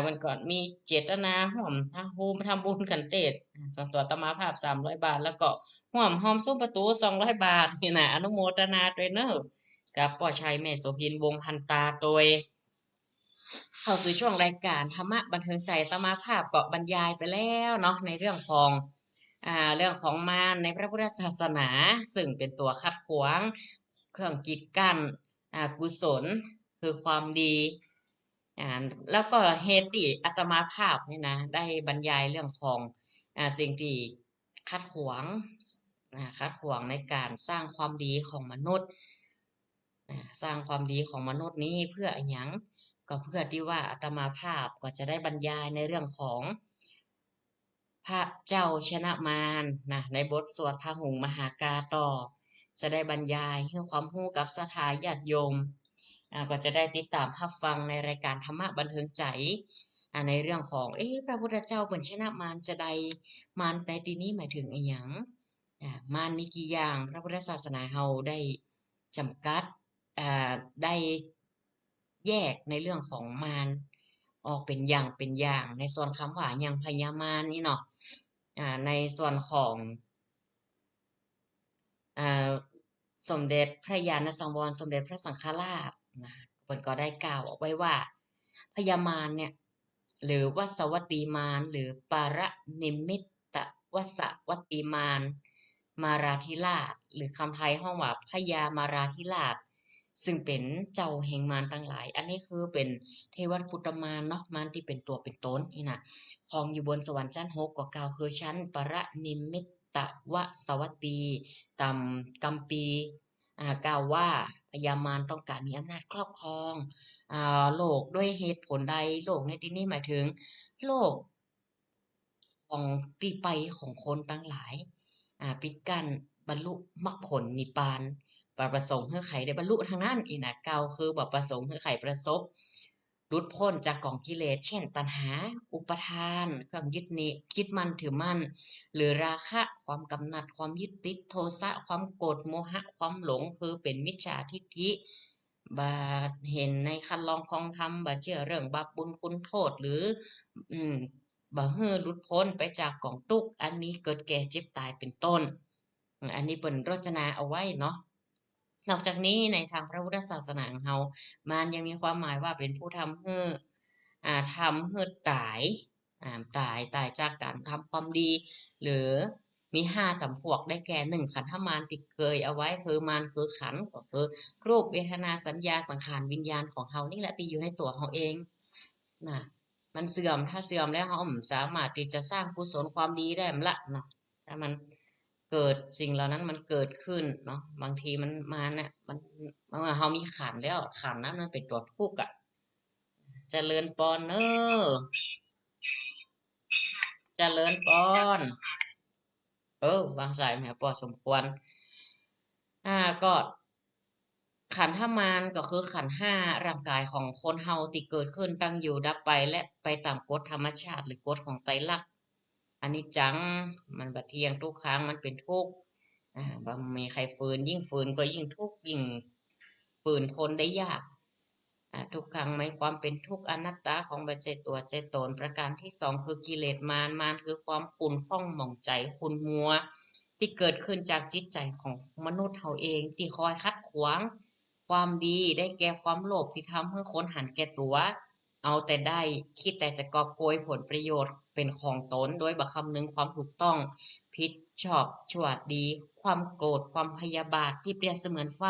วันก่อนมีเจตนาห่วมทำบุญกันเตดส่วนตัวอาตมาภาพ300 บาทแล้วก็ห่วมหอมซุ้มประตู200 บาทนี่นะอนุโมทนาด้วยเนอะกับป่อชัยแม่โสภินวงศ์พันตาโดยเข้าสู่ช่วงรายการธรรมะบันเทิงใจอาตมาภาพก็บรรยายไปแล้วเนาะในเรื่องของมารในพระพุทธศาสนาซึ่งเป็นตัวคัดขวางเครื่องกีดกั้นกุศลคือความดีแล้วก็เหตุที่อาตมาภาพนี่นะได้บรรยายเรื่องของสิ่งที่คัดขวางในการสร้างความดีของมนุษย์สร้างความดีของมนุษย์นี้เพื่ออะไรหยังก็เพื่อที่ว่าอาตมาภาพก็จะได้บรรยายในเรื่องของพระเจ้าชนะมารในบทสวดพระหุงมหากาต่อจะได้บรรยายให้ความรู้กับศรัทธาญาติโยมก็จะได้ติดตามรับฟังในรายการธรรมะบันเทิงใจในเรื่องของพระพุทธเจ้าเป็นชนะมารจะใดมารในที่นี้หมายถึงอะไรหยังมารมีกี่อย่างพระพุทธศาสนาเฮาได้จำกัดได้แยกในเรื่องของมารออกเป็นอย่างในส่วนคำว่าอย่างพญามารนี่เนาะในส่วนของสมเด็จพระญาณสังวรสมเด็จพระสังฆราชนะเพิ่นก็ได้กล่าวเอาไว้ว่าพญามารเนี่ยหรือวสวัตตีมารหรือปารนิมมิตวสวัตตีมารมาราธิราชหรือคำไทยห้องว่าพญามาราธิราชซึ่งเป็นเจ้าแห่งมารทั้งหลายอันนี้คือเป็นเทวพุทธมารเนาะมารที่เป็นตัวเป็นตนนี่นะของอยู่บนสวรรค์ชั้น6ก็กล่าวคือชั้นปรนิมมิตวสวัตตีกัมปีกล่าวว่าพญามารต้องการมีอำนาจครอบครองโลกด้วยเหตุผลใดโลกในที่นี้หมายถึงโลกของที่ไปของคนทั้งหลายปิดกั้นบรรลุมรรคผลนิพพานประสงค์ให้ไขได้บรรลุทางนั้นอีกนะกล่าวคือบ่ประสงค์ให้ไขประสบหลุดพ้นจากกองกิเลสเช่นตัณหาอุปทานเครื่องยึดมั่นถือมั่นหรือราคะความกำหนัดความยึดติดโทสะความโกรธโมหะความหลงคือเป็นมิจฉาทิฏฐิบาเห็นในคันลองคองธรรมบาเชื่อเรื่องบาปบุญคุณโทษหรือบ่ฮื้อหลุดพ้นไปจากกองทุกข์อันนี้เกิดแก่เจ็บตายเป็นต้นอันนี้เปิ้นรจนาเอาไว้เนาะนอกจากนี้ในทางพระพุทธศาสนาของเฮามันยังมีความหมายว่าเป็นผู้ทำให้ตายจากการทำความดีหรือ มี5จำพวกได้แก่1ขันธมารที่เคยเอาไว้คือมารคือขันธ์ก็คือรูปเวทนาสัญญาสังขารวิญญาณของเฮานี่แหละที่อยู่ในตัวเฮาเองนะมันเสื่อมถ้าเสื่อมแล้วเฮาบ่สามารถที่จะสร้างกุศลความดีได้มันละเนาะถ้ามันเกิดสิ่งเหล่านั้นมันเกิดขึ้นเนาะบางทีมันมาเนี่ยมันเมื่อเฮามีขันธ์แล้วขันธ์นั้นมันเป็นตัวทุกข์อ่ะเจริญปอนเด้อเจริญปอนวางสายแม่พอสมควรก็ขันธมารก็คือขันธ์5ร่างกายของคนเฮาที่เกิดขึ้นตั้งอยู่ดับไปและไปตามกฎธรรมชาติหรือกฎของไตรลักษณ์อนิจจังมันบ่เที่ยงทุกครั้งมันเป็นทุกข์บ่มีใครฝืนยิ่งฝืนก็ยิ่งทุกข์ยิ่งฝืนทนได้ยากทุกครั้งไม่ความเป็นทุกข์อนัตตาของบ่ใช่ตัวใช่ตนประการที่2คือกิเลสมารคือความขุ่นข้องหมองใจขุ่นมัวที่เกิดขึ้นจากจิตใจของมนุษย์เฮาเองที่คอยคัดขวางความดีได้แก่ความโลภที่ทำให้คนหันแก่ตัวเอาแต่ได้คิดแต่จะกอบโกยผลประโยชน์เป็นของตนโดยบ่คำนึงความถูกต้องผิดชอบชั่วดีความโกรธความพยาบาทที่เปรียบเสมือนไฟ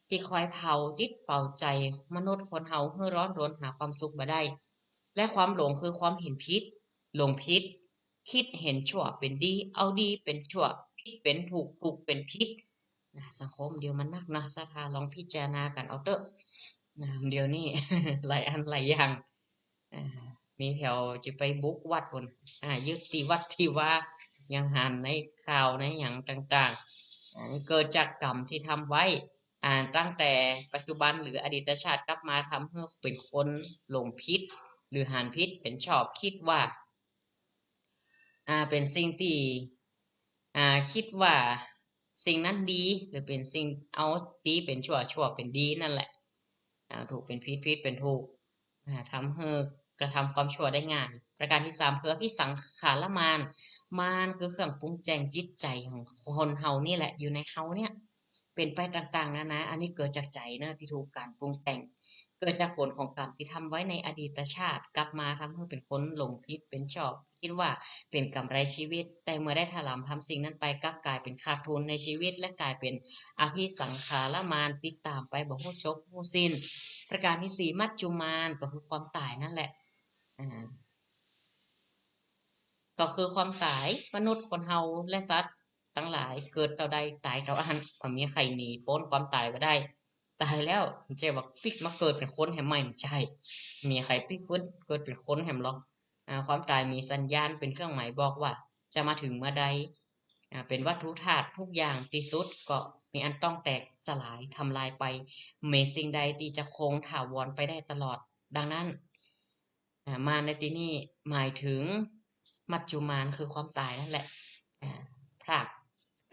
ที่คอยเผาจิตเผาใจมนุษย์คนเฮาให้ร้อนรนหาความสุขบ่ได้และความหลงคือความเห็นผิดหลงผิดคิดเห็นชั่วเป็นดีเอาดีเป็นชั่วผิดเป็นถูกถูกเป็นผิดสังคมเดียวมันนักนะสถาลองพิจารณากันเอาเถอะเดี๋ยวนี้ หลายอันหลายอย่างมีแถวจะไปบุกวัดพุ่นยึดที่วัดที่ว่ายังหันในข่าวในอย่างต่างๆนี่เกิดจากกรรมที่ทำไว้ตั้งแต่ปัจจุบันหรืออดีตชาติกลับมาทำให้เป็นคนหลงผิดหรือหันผิดเป็นชอบคิดว่าเป็นสิ่งที่คิดว่าสิ่งนั้นดีหรือเป็นสิ่งเอาดีเป็นชั่วชั่วเป็นดีนั่นแหละถูกเป็นผิดผิดเป็นถูกทำให้กระทำความชั่วได้ง่ายประการที่3คืออภิสังขารมารมารคือเครื่องปรุงแต่งจิตใจของคนเฮานี่แหละอยู่ในเฮาเนี่ยเป็นไปต่างๆนานาอันนี้เกิดจากใจนะที่ถูกการปรุงแต่งเกิดจากผลของกรรมที่ทำไว้ในอดีตชาติกลับมาทำให้เป็นคนหลงผิดเป็นชอบคิดว่าเป็นกำไรชีวิตแต่เมื่อได้ถลำทำสิ่งนั้นไปกลับกลายเป็นขาดทุนในชีวิตและกลายเป็นอภิสังขารมารติดตามไปบ่ฮู้จบฮู้สิ้นประการที่4มัจจุมารก็คือความตายนั่นแหละก็คือความตายมนุษย์คนเฮาและสัตว์ทั้งหลายเกิดเท่าใดตายเท่านั้นบ่มีใครหนีพ้นความตายบ่ได้ตายแล้วมันจะว่าพลิกมาเกิดเป็นคนแฮ่ใหม่ใช่มีใครพลิกฟื้นเกิดเป็นคนแฮ่หรอกความตายมีสัญญาณเป็นเครื่องหมายบอกว่าจะมาถึงเมื่อใดเป็นวัตถุธาตุทุกอย่างที่สุดก็มีอันต้องแตกสลายทำลายไปมีสิ่งใดที่จะคงถาวรไปได้ตลอดดังนั้นมารในที่นี้หมายถึงมัจจุมารคือความตายนั่นแหละพราก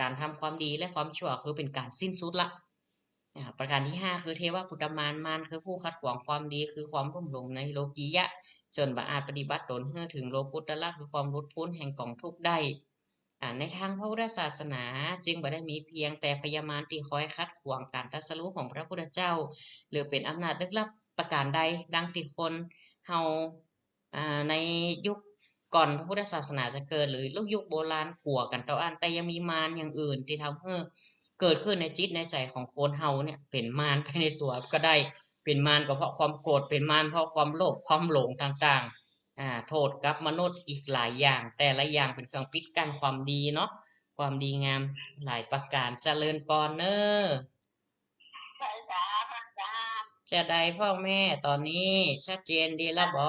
การทำความดีและความชั่วคือเป็นการสิ้นสุดละประการที่5คือเทวปุตตมารมารคือผู้ขัดขวางความดีคือความรุ่มหลงในโลกียะจนบ่อาจปฏิบัติตนให้ถึงโลกุตตระคือความหลุดพ้นแห่งกองทุกข์ได้ในทางพระพุทธศาสนาจึงบ่ได้มีเพียงแต่พยามารที่คอยขัดขวางการตรัสรู้ของพระพุทธเจ้าหรือเป็นอำนาจลึกลับประการใดดังที่คนเฮาในยุคก่อนพระพุทธศาสนาจะเกิดหรือยุคโบราณกลัวกันต่ออันแต่ยังมีมารอย่างอื่นที่ทำให้เกิดขึ้นในจิตในใจของคนเฮาเนี่ยเป็นมารภายในตัวก็ได้เป็นมารก็เพราะความโกรธเป็นมารเพราะความโลภความหลงต่างๆโทษกับมนุษย์อีกหลายอย่างแต่ละอย่างเป็นเครื่องปิดกั้นความดีเนาะความดีงามหลายประการเจริญพรเน้อจะได้พ่อแม่ตอนนี้ชัดเจนดีแล้วบ่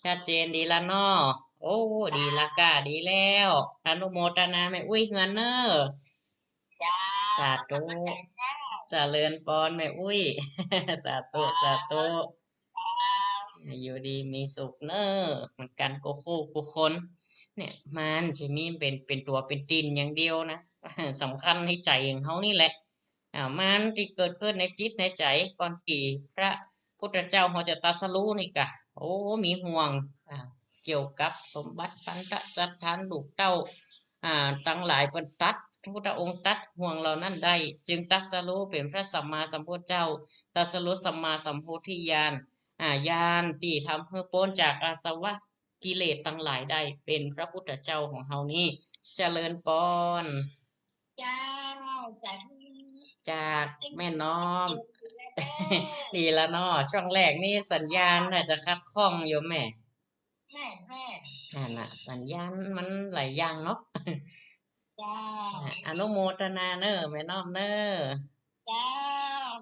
ชัดเจนดีละเนาะโอ้ดีละกะดีแล้วอนุโมทนาแม่อุ้ยเงินเน้อสาธุเจริญพรแม่อุ้ย สาธุสาธุอยู่ดีมีสุขเน้อเหมือนกันกูคู่กูคนเนี่ยมันจะมีเป็นตัวเป็นตินอย่างเดียวนะ สำคัญในใจของเขานี่แหละมันที่เกิดขึ้นในจิตในใจก่อนที่พระพุทธเจ้าเขาจะตรัสรู้นี่กะโอ้มีห่วงเกี่ยวกับสมบัติพันธสัตว์ทานลูกเต้าตั้งหลายเป็นตัดพระพุทธองค์ตัดห่วงเหล่านั้นได้จึงตรัสรู้เป็นพระสัมมาสัมพุทธเจ้าตรัสรู้สัมมาสัมโพธิญาณญาณที่ทำให้พ้นจากอาสวะ กิเลสทั้งหลายได้เป็นพระพุทธเจ้าของเฮานี่เจริญปอน เจ้าสาธุ จากแม่น้อม เด้อ ดีแล้วเนาะช่วงแรกนี่สัญญาณน่าจะคัดข้องอยู่แม่ แม่แม่ นั่นน่ะสัญญาณมันหลายอย่างเนาะ เจ้า อนุโมทนาเนอแม่น้อมเนอ เจ้า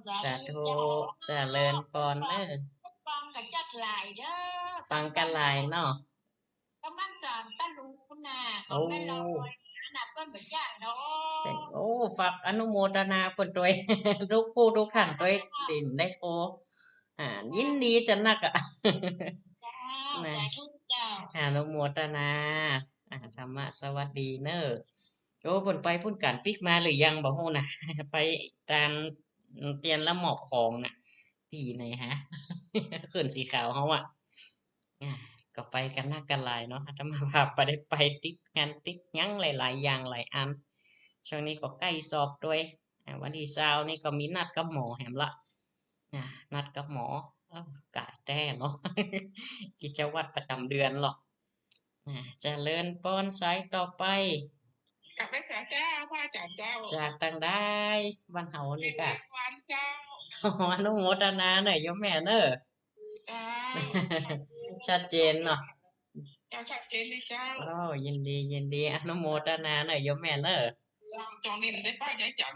สา สา ธุ ธุ เจ้า เจริญปอนเนอ ฟังกับจัดหลายเด้อ ฟังกันหลายเนาะ กำลังสอนตะลุงคุณน่ะขอ โอ้ งแม่เราไว้นะเปิ้นบ่จ้างเนาะ เป็นโอ้ฝากอนุโมทนาเพิ่นด้วย ทุกผู้ทุกท่านด้วยดินได้โทรยินดีจะนักอ่ะ เจ้า นะ สาธุเจ้า อนุโมทนาธรรมะสวัสดีเนอโอ้เพิ่นไปพุ่นการปิกมาหรือยังบ่ฮู้นะ ไปตามเตียนละหมอบของน่ะที่ไหนฮะ ขึ้นสีขาวเฮาอ่ะอ่าก็ไปกันหน้ากันหลายเนาะอาตมาภาพบ่ได้ไปติดงานติดหยังหลายๆอย่างหลายอันช่วงนี้ก็ใกล้สอบด้วยวันที่20นี่ก็มีนัดกับหมอแหมละนัดกับหมอเอ้ากะแต้เนาะ กิจวัตรประจำเดือนหรอกเจริญปอนสายต่อไป กับแม่สาเจ้าพระอาจารย์เจ้า จากต่างได้บ้านเฮานี่กะ วันเจ้า อนุโมทนาหน่อยโยมแม่เนอะ เจ้า ชัดเจนเนาะ เจ้าชัดเจนเลยเจ้า โอ้ยินดีอนุโมทนาหน่อยโยมแม่เนอะ ตรงนี้มันได้ป้ายได้จัง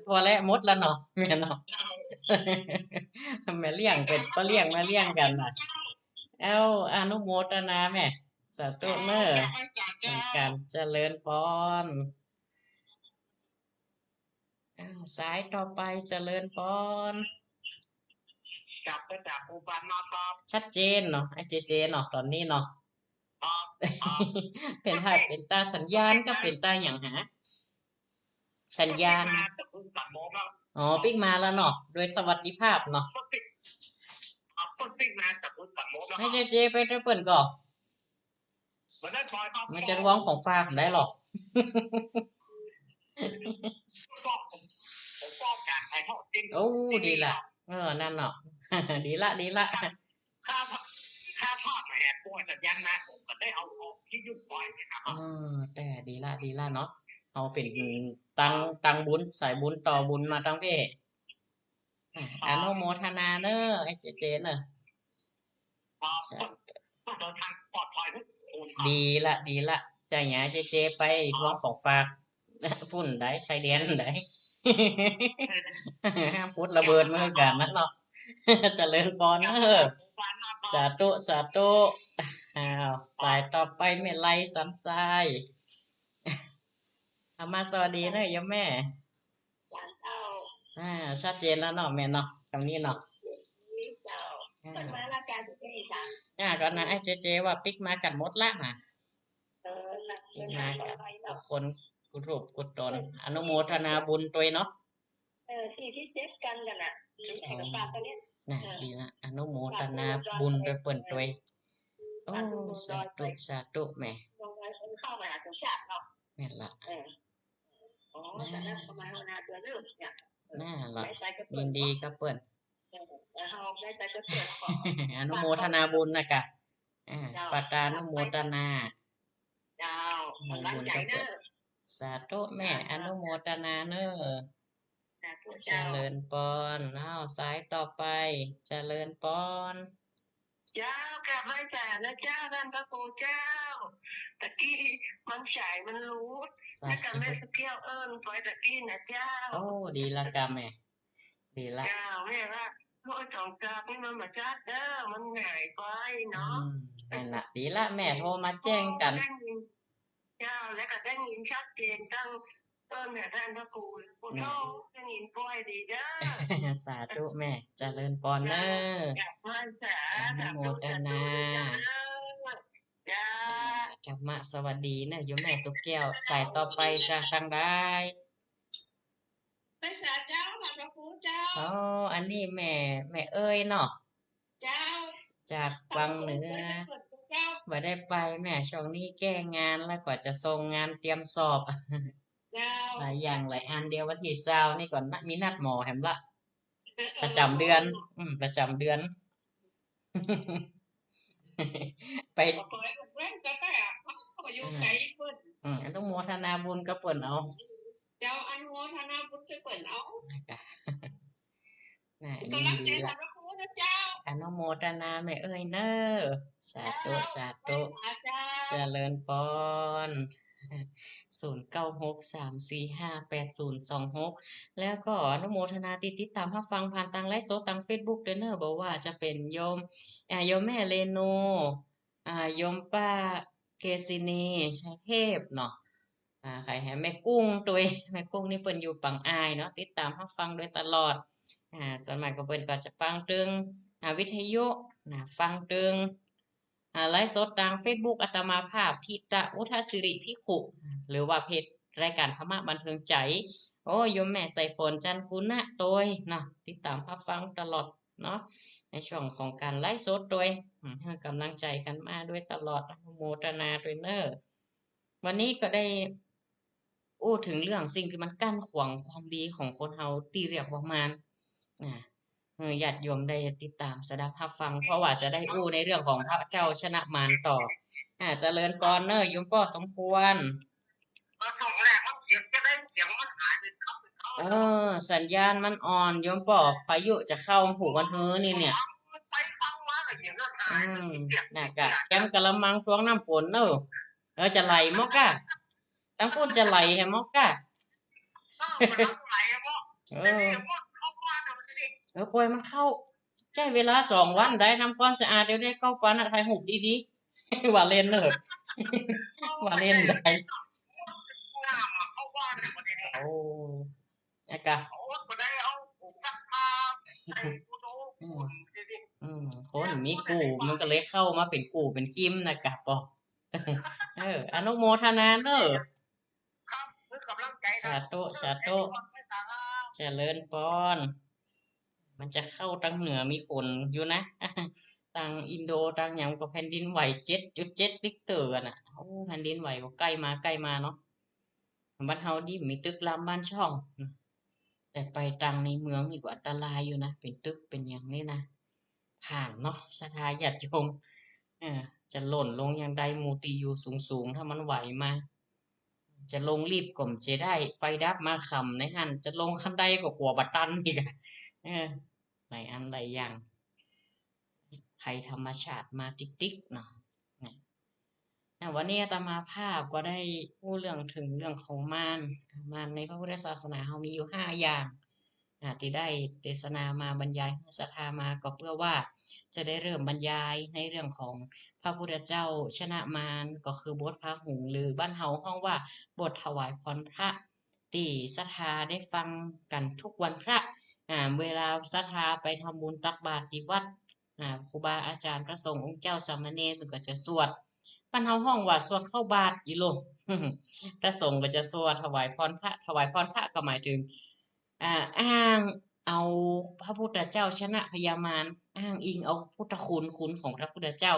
พอแล้วหมดแล้วเนาะแม่เนาะ เจ้า แม่เลี้ยงเป็นก็เลี้ยงมาเลี้ยงกันน่ะเอาอนุโมทนาแม่สาธุเนอะ พระอาจารย์ เป็ เจ้าน การเจริญพรสายต่อไปเจริญพร จับไปจากอุปนครับ ชัดเจนเนาะไอ้เจเนาะตอนนี้เนาะ เป็นให้เป็นตาสัญญาณก็เป็นตาอย่างหาสัญญาณอ๋อปิ๊กมาแล้วเนาะโดยสวัสดิภาพเนาะให้เจไปด้วยเปิ่นก่อนมันจะร้องของฟ้าผมได้หรอก โอ้ดีละนั่นเนาะ ดีละ ถ้าภาพแหกตัวสัญญาณนะผมก็ได้เอาออกที่ยุ่งบ่อยนะครับ แต่ดีละเนาะเอาเป็นตังบุญสายบุญต่อบุญมาตั้งเพ่อนุโมทนาเนอะไอ้เจเนอะ ต้องเดินทางปลอดภัยทุกคน ดีละใจหยาเจไปร้องของฝาก พุ่นได้ชายแดนได้ ห้ามพูดระเบิดมือกันนั่นเนาะ เจริญพรเนอะสาธุอ้าวสายต่อไปไม่ไล่สันทรายธรรมะสวัสดีเนอะโยมแม่ชัดเจนแล้วเนาะแม่เนาะตรงนี้เนาะก่อนนั้นไอ้เจว่าปิ๊กมากันหมดละนะปิ๊กมากันทุกคนกุรูปกุตนอนุโมทนาบุญตัวเนาะ ที่เจ็ดกันกันอ่ะเอกสารตัวนี้ ดีละอนุโมทนาบุญโดยเปิ่นตัวโอ้สาธุแม่ ลงมาเข้ามาหาตัวชาติเนาะ แม่นละ สารนั้นประมาณนาตัวเรื่องเนี่ย น่าละยินดีกับเปิ่น เอาได้ใจก็เปิดขอ อนุโมทนาบุญนะกะปัตตานุโมทนา เจ้าบุญกับเปิ่น สาธุแม่อนุโมทนาเนอะเจริญปอนสายต่อไปเจริญปอน เจ้ากับพระอาจารย์นะเจ้าท่านพระครูเจ้าตะกี้มันฉายมันรู้แล้วก็แม่สเกี้ยวปล่อยตะกี้นะเจ้าโอ้ดีละกะแม่ดีละ เจ้าแม่ว่าโอ้ยของกาพี่มันมาจัดเด้อมันง่ายไปเนาะนั่นละดีละแม่โทรมาแจ้งกันเจ้าแล้วก็ได้ยินชัดเจนตั้งเนี่ยท่านพระครูผู้โตได้ยินปล่อยดีเด้อ สาธุแม่เจริญปอนเนออนุโมทนาธรรมะสวัสดีเนอะโยมแม่สุกแก้วสายต่อไปจากทางได้ภาษาเจ้าค่ะพระครูเจ้าอันนี้แม่เอ้ยเนาะ เจ้า จากวังเหนือบ่ได้ไปแม่ช่วงนี้แก้งานแล้วกว่าจะส่งงานเตรียมสอบหลายอย่างหลายอันเดียววันที่20นี่ก่อนมีนัดหมอแหมละประจำเดือน ไป ก็ตัวแม่ก็แต่ก็อยู่ไกลเพิ่น อนุโมทนาบุญกับเพิ่นเอา เจ้าอนุโมทนาบุญให้เพิ่นเอา นะคะน่ายิ กำ น ลัง ดี ใจ ละ สำหรับครูนะเจ้า อนุโมทนาแม่เอ้ยเน้อสาธุสาธุ เจ้า เจริญพร 0963458026 แล้วก็อนุโมทนาติดตามรับฟังผ่านทางไลฟ์สดทาง Facebook ด้วยเด้อบ่ว่าจะเป็นโยมโยมแม่เรนูโยมป้าเกษินีชัยเทพเนาะใครแห่แม่กุ้งตัวแม่กุ้งนี่เปิ้นอยู่ปังอายเนาะติดตามรับฟังโดยตลอดส่วนมากก็เปิ้นก็จะฟังตึงวิทยุฟังตึงไลฟ์สดทาง Facebook อาตมาภาพทิตะอุทสิริภิกขุหรือว่าเพจรายการธรรมะบันเทิงใจ โอ้โยมแม่ใส่ฝนจันทร์คุณนะโดยเนาะติดตามรับฟังตลอดเนาะในช่วงของการไลฟ์สดโดยให้กำลังใจกันมาด้วยตลอดอนุโมทนาด้วยเนอวันนี้ก็ได้ถึงเรื่องสิ่งที่มันกั้นขวางความดีของคนเฮาที่เรียกว่ามารญาติโยมได้ติดตามสดับรับฟัง เพราะว่าจะได้ในเรื่องของพระเจ้าชนะมารต่อเจริญพรเนอโยมป้อสมควร ช่วงแรกมันเสียงจะได้เสียงมันหายไปครับ สัญญาณมันอ่อนโยมป้อพายุจะเข้าผูกกันเฮือนี่เนี่ย ไปฟังมาแล้วเสียงมันหายมันเสียง น่ะกะแกมกะละมังตวงน้ำฝนเนอะจะไหลมอกกะตั้งพูดจะไหลแฮมอกกะ มันไหลเพราะ ปล่อยมันเข้าใช้เวลา2 วันได้ทำความสะอาดเดี๋ยวได้เข้าปันถ่ายรูปดีๆ ว่าเล่นเนอะว่าเล่นได้โอ้อะกะคนมีกูมันก็เลยเข้ามาเป็นกูเป็นกิมนะกะปออนุโมทนาเนอะสาธุสาธุเจริญพรมันจะเข้าทางเหนือมีฝนอยู่นะ ทางอินโดทางอย่างก็แผ่นดินไหว 7.7 ริกเตอร์น่ะแผ่นดินไหวก็ใกล้มาเนาะบ้านเฮานี่มีตึกรามบ้านช่อง แต่ไปตังในเมืองนี่ก็อันตรายอยู่นะเป็นตึกเป็นอย่างนี้นะผ่านเนาะศรัทธาญาติโยมจะหล่นลงอย่างใดมูตีอยู่สูงถ้ามันไหวมาจะลงรีบก่อมจะได้ไฟดับมาคำในหันจะลงคันใดก็กลัวบัตันอีกหลายอันหลายอย่างภัยธรรมชาติมาติ๊กๆเนาะวันนี้อาตมาภาพก็ได้พูดเรื่องถึงเรื่องของมารในพระพุทธศาสนาเรามีอยู่5 อย่างที่ได้เทศนามาบรรยายให้ศรัทธามาก็เพื่อว่าจะได้เริ่มบรรยายในเรื่องของพระพุทธเจ้าชนะมารก็คือบทพระหุงหรือบ้านเฮาห้องว่าบทถวายพรพระที่ศรัทธาได้ฟังกันทุกวันพระเวลาศรัทธาไปทำบุญตักบาตรที่วัดครูบาอาจารย์พระสงฆ์องค์เจ้าสามเณรมันก็จะสวดบ้านเฮาห้องว่าสวดเข้าบาตรอีโล พระสงฆ์ก็จะสวดถวายพรพระถวายพรพระก็หมายถึงอ้างเอาพระพุทธเจ้าชนะพญามารอ้างอิงเอาพุทธคุณของพระพุทธเจ้า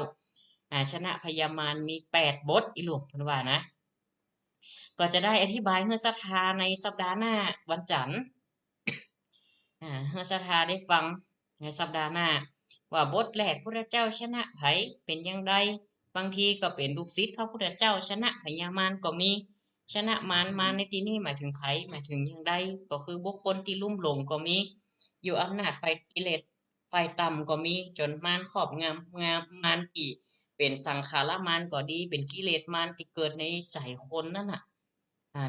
ชนะพญามารมี8 บทอีหลวงเพิ่นว่านะก็จะได้อธิบายให้ศรัทธาในสัปดาห์หน้าวันจันทร์ให้ศรัทธาได้ฟังในสัปดาห์หน้าว่าบทแรกพระพุทธเจ้าชนะไผเป็นอย่างไรบางทีก็เป็นลูกศิษย์พระพุทธเจ้าชนะพญามารก็มีชนะมารในที่นี้หมายถึงไผหมายถึงอย่างใดก็คือบุคคลที่ลุ่มหลงก็มีอยู่อำนาจไฟกิเลสไฟต่ำก็มีจนมารครอบงำมารที่เป็นสังขารมารก็ดีเป็นกิเลสมารที่เกิดในใจคนนั่นน่ะ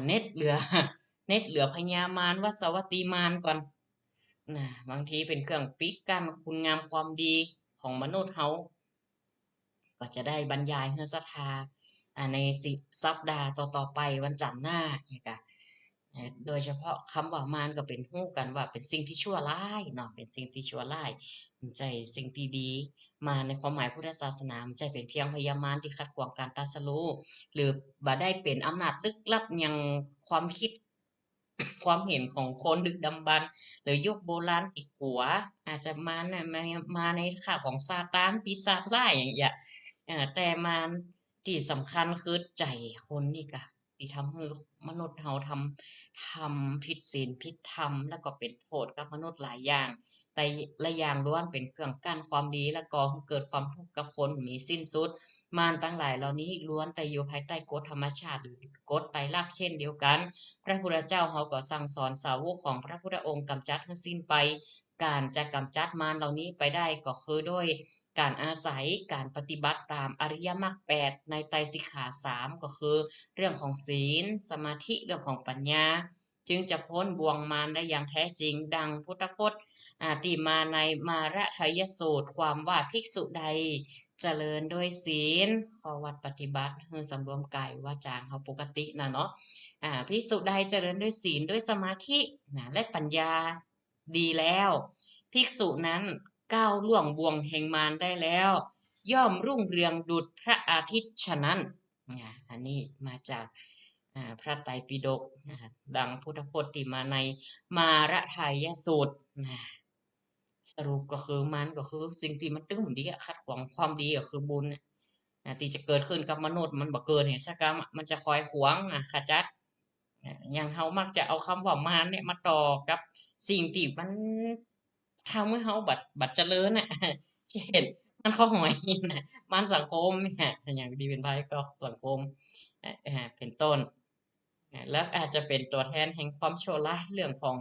เน็ตเหลือพญามารวสวัตตีมารก่อนบางทีเป็นเครื่องปิดกั้นคุณงามความดีของมนุษย์เฮาก็จะได้บรรยายให้ศรัทธาในสัปดาห์ต่อไปวันจันทร์หน้าอีกโดยเฉพาะคำว่ามารก็เป็นฮู้กันว่าเป็นสิ่งที่ชั่วร้ายเนาะเป็นสิ่งที่ชั่วร้ายมันใจสิ่งที่ดีมาในความหมายพุทธศาสนามันใจเป็นเพียงพญามารที่ขัดขวางการตรัสรู้หรือบ่ได้เป็นอำนาจลึกลับยังความคิดความเห็นของคนดึกดำบรรพ์หรือยุคโบราณที่หัวอาจจะมาในข่าของซาตานปีศาจร้ายอย่างเงี้ยแต่มารที่สำคัญคือใจคนนี่กะ ที่ทำให้มนุษย์เฮาทำผิดศีลผิดธรรมแล้วก็เป็นโทษกับมนุษย์หลายอย่าง แต่ละอย่างล้วนเป็นเครื่องกั้นความดีและก่อให้เกิดความทุกข์กับคนมีสิ้นสุดมารทั้งหลายเหล่านี้ล้วนแต่อยู่ภายใต้กฎธรรมชาติหรือกฎไตรลักษณ์เช่นเดียวกัน พระพุทธเจ้าเฮาก็สั่งสอนสาวกของพระพุทธองค์กำจัดให้สิ้นไป การจะกำจัดมารเหล่านี้ไปได้ก็คือด้วยการอาศัยการปฏิบัติตามอริยมรรค8ในไตรสิกขา3ก็คือเรื่องของศีลสมาธิเรื่องของปัญญาจึงจะพ้นบ่วงมารได้อย่างแท้จริงดังพุทธพจน์ที่มาในมาระไทยสูตรความว่าภิกษุใดเจริญด้วยศีลข้อวัดปฏิบัติคือสำรวมกายวาจาเฮาปกตินะเนาะภิกษุใดเจริญด้วยศีลด้วยสมาธิและปัญญาดีแล้วภิกษุนั้นก้าวล่วงบ่วงแห่งมารได้แล้วย่อมรุ่งเรืองดุจพระอาทิตย์ฉะนั้นอันนี้มาจากพระไตรปิฎกดังพุทธพจน์ที่มาในมาระไทยสูตรสรุปก็คือมันก็คือสิ่งที่มันตึงดีขัดขวางความดีก็คือบุญที่จะเกิดขึ้นกับมนุษย์มันบ่เกิดเหตุกรรมมันจะคอยขวางขจัดอย่างเฮามักจะเอาคำว่ามารเนี่ยมาต่อกับสิ่งที่มันทำให้เฮาบัดเจริญเช่นมันข้อหอยนะมารสังคมเนี่ยอย่างดีเป็นไผก็สังคมเป็นต้นแล้วอาจจะเป็นตัวแทนแห่งความชั่วร้ายเรื่องของ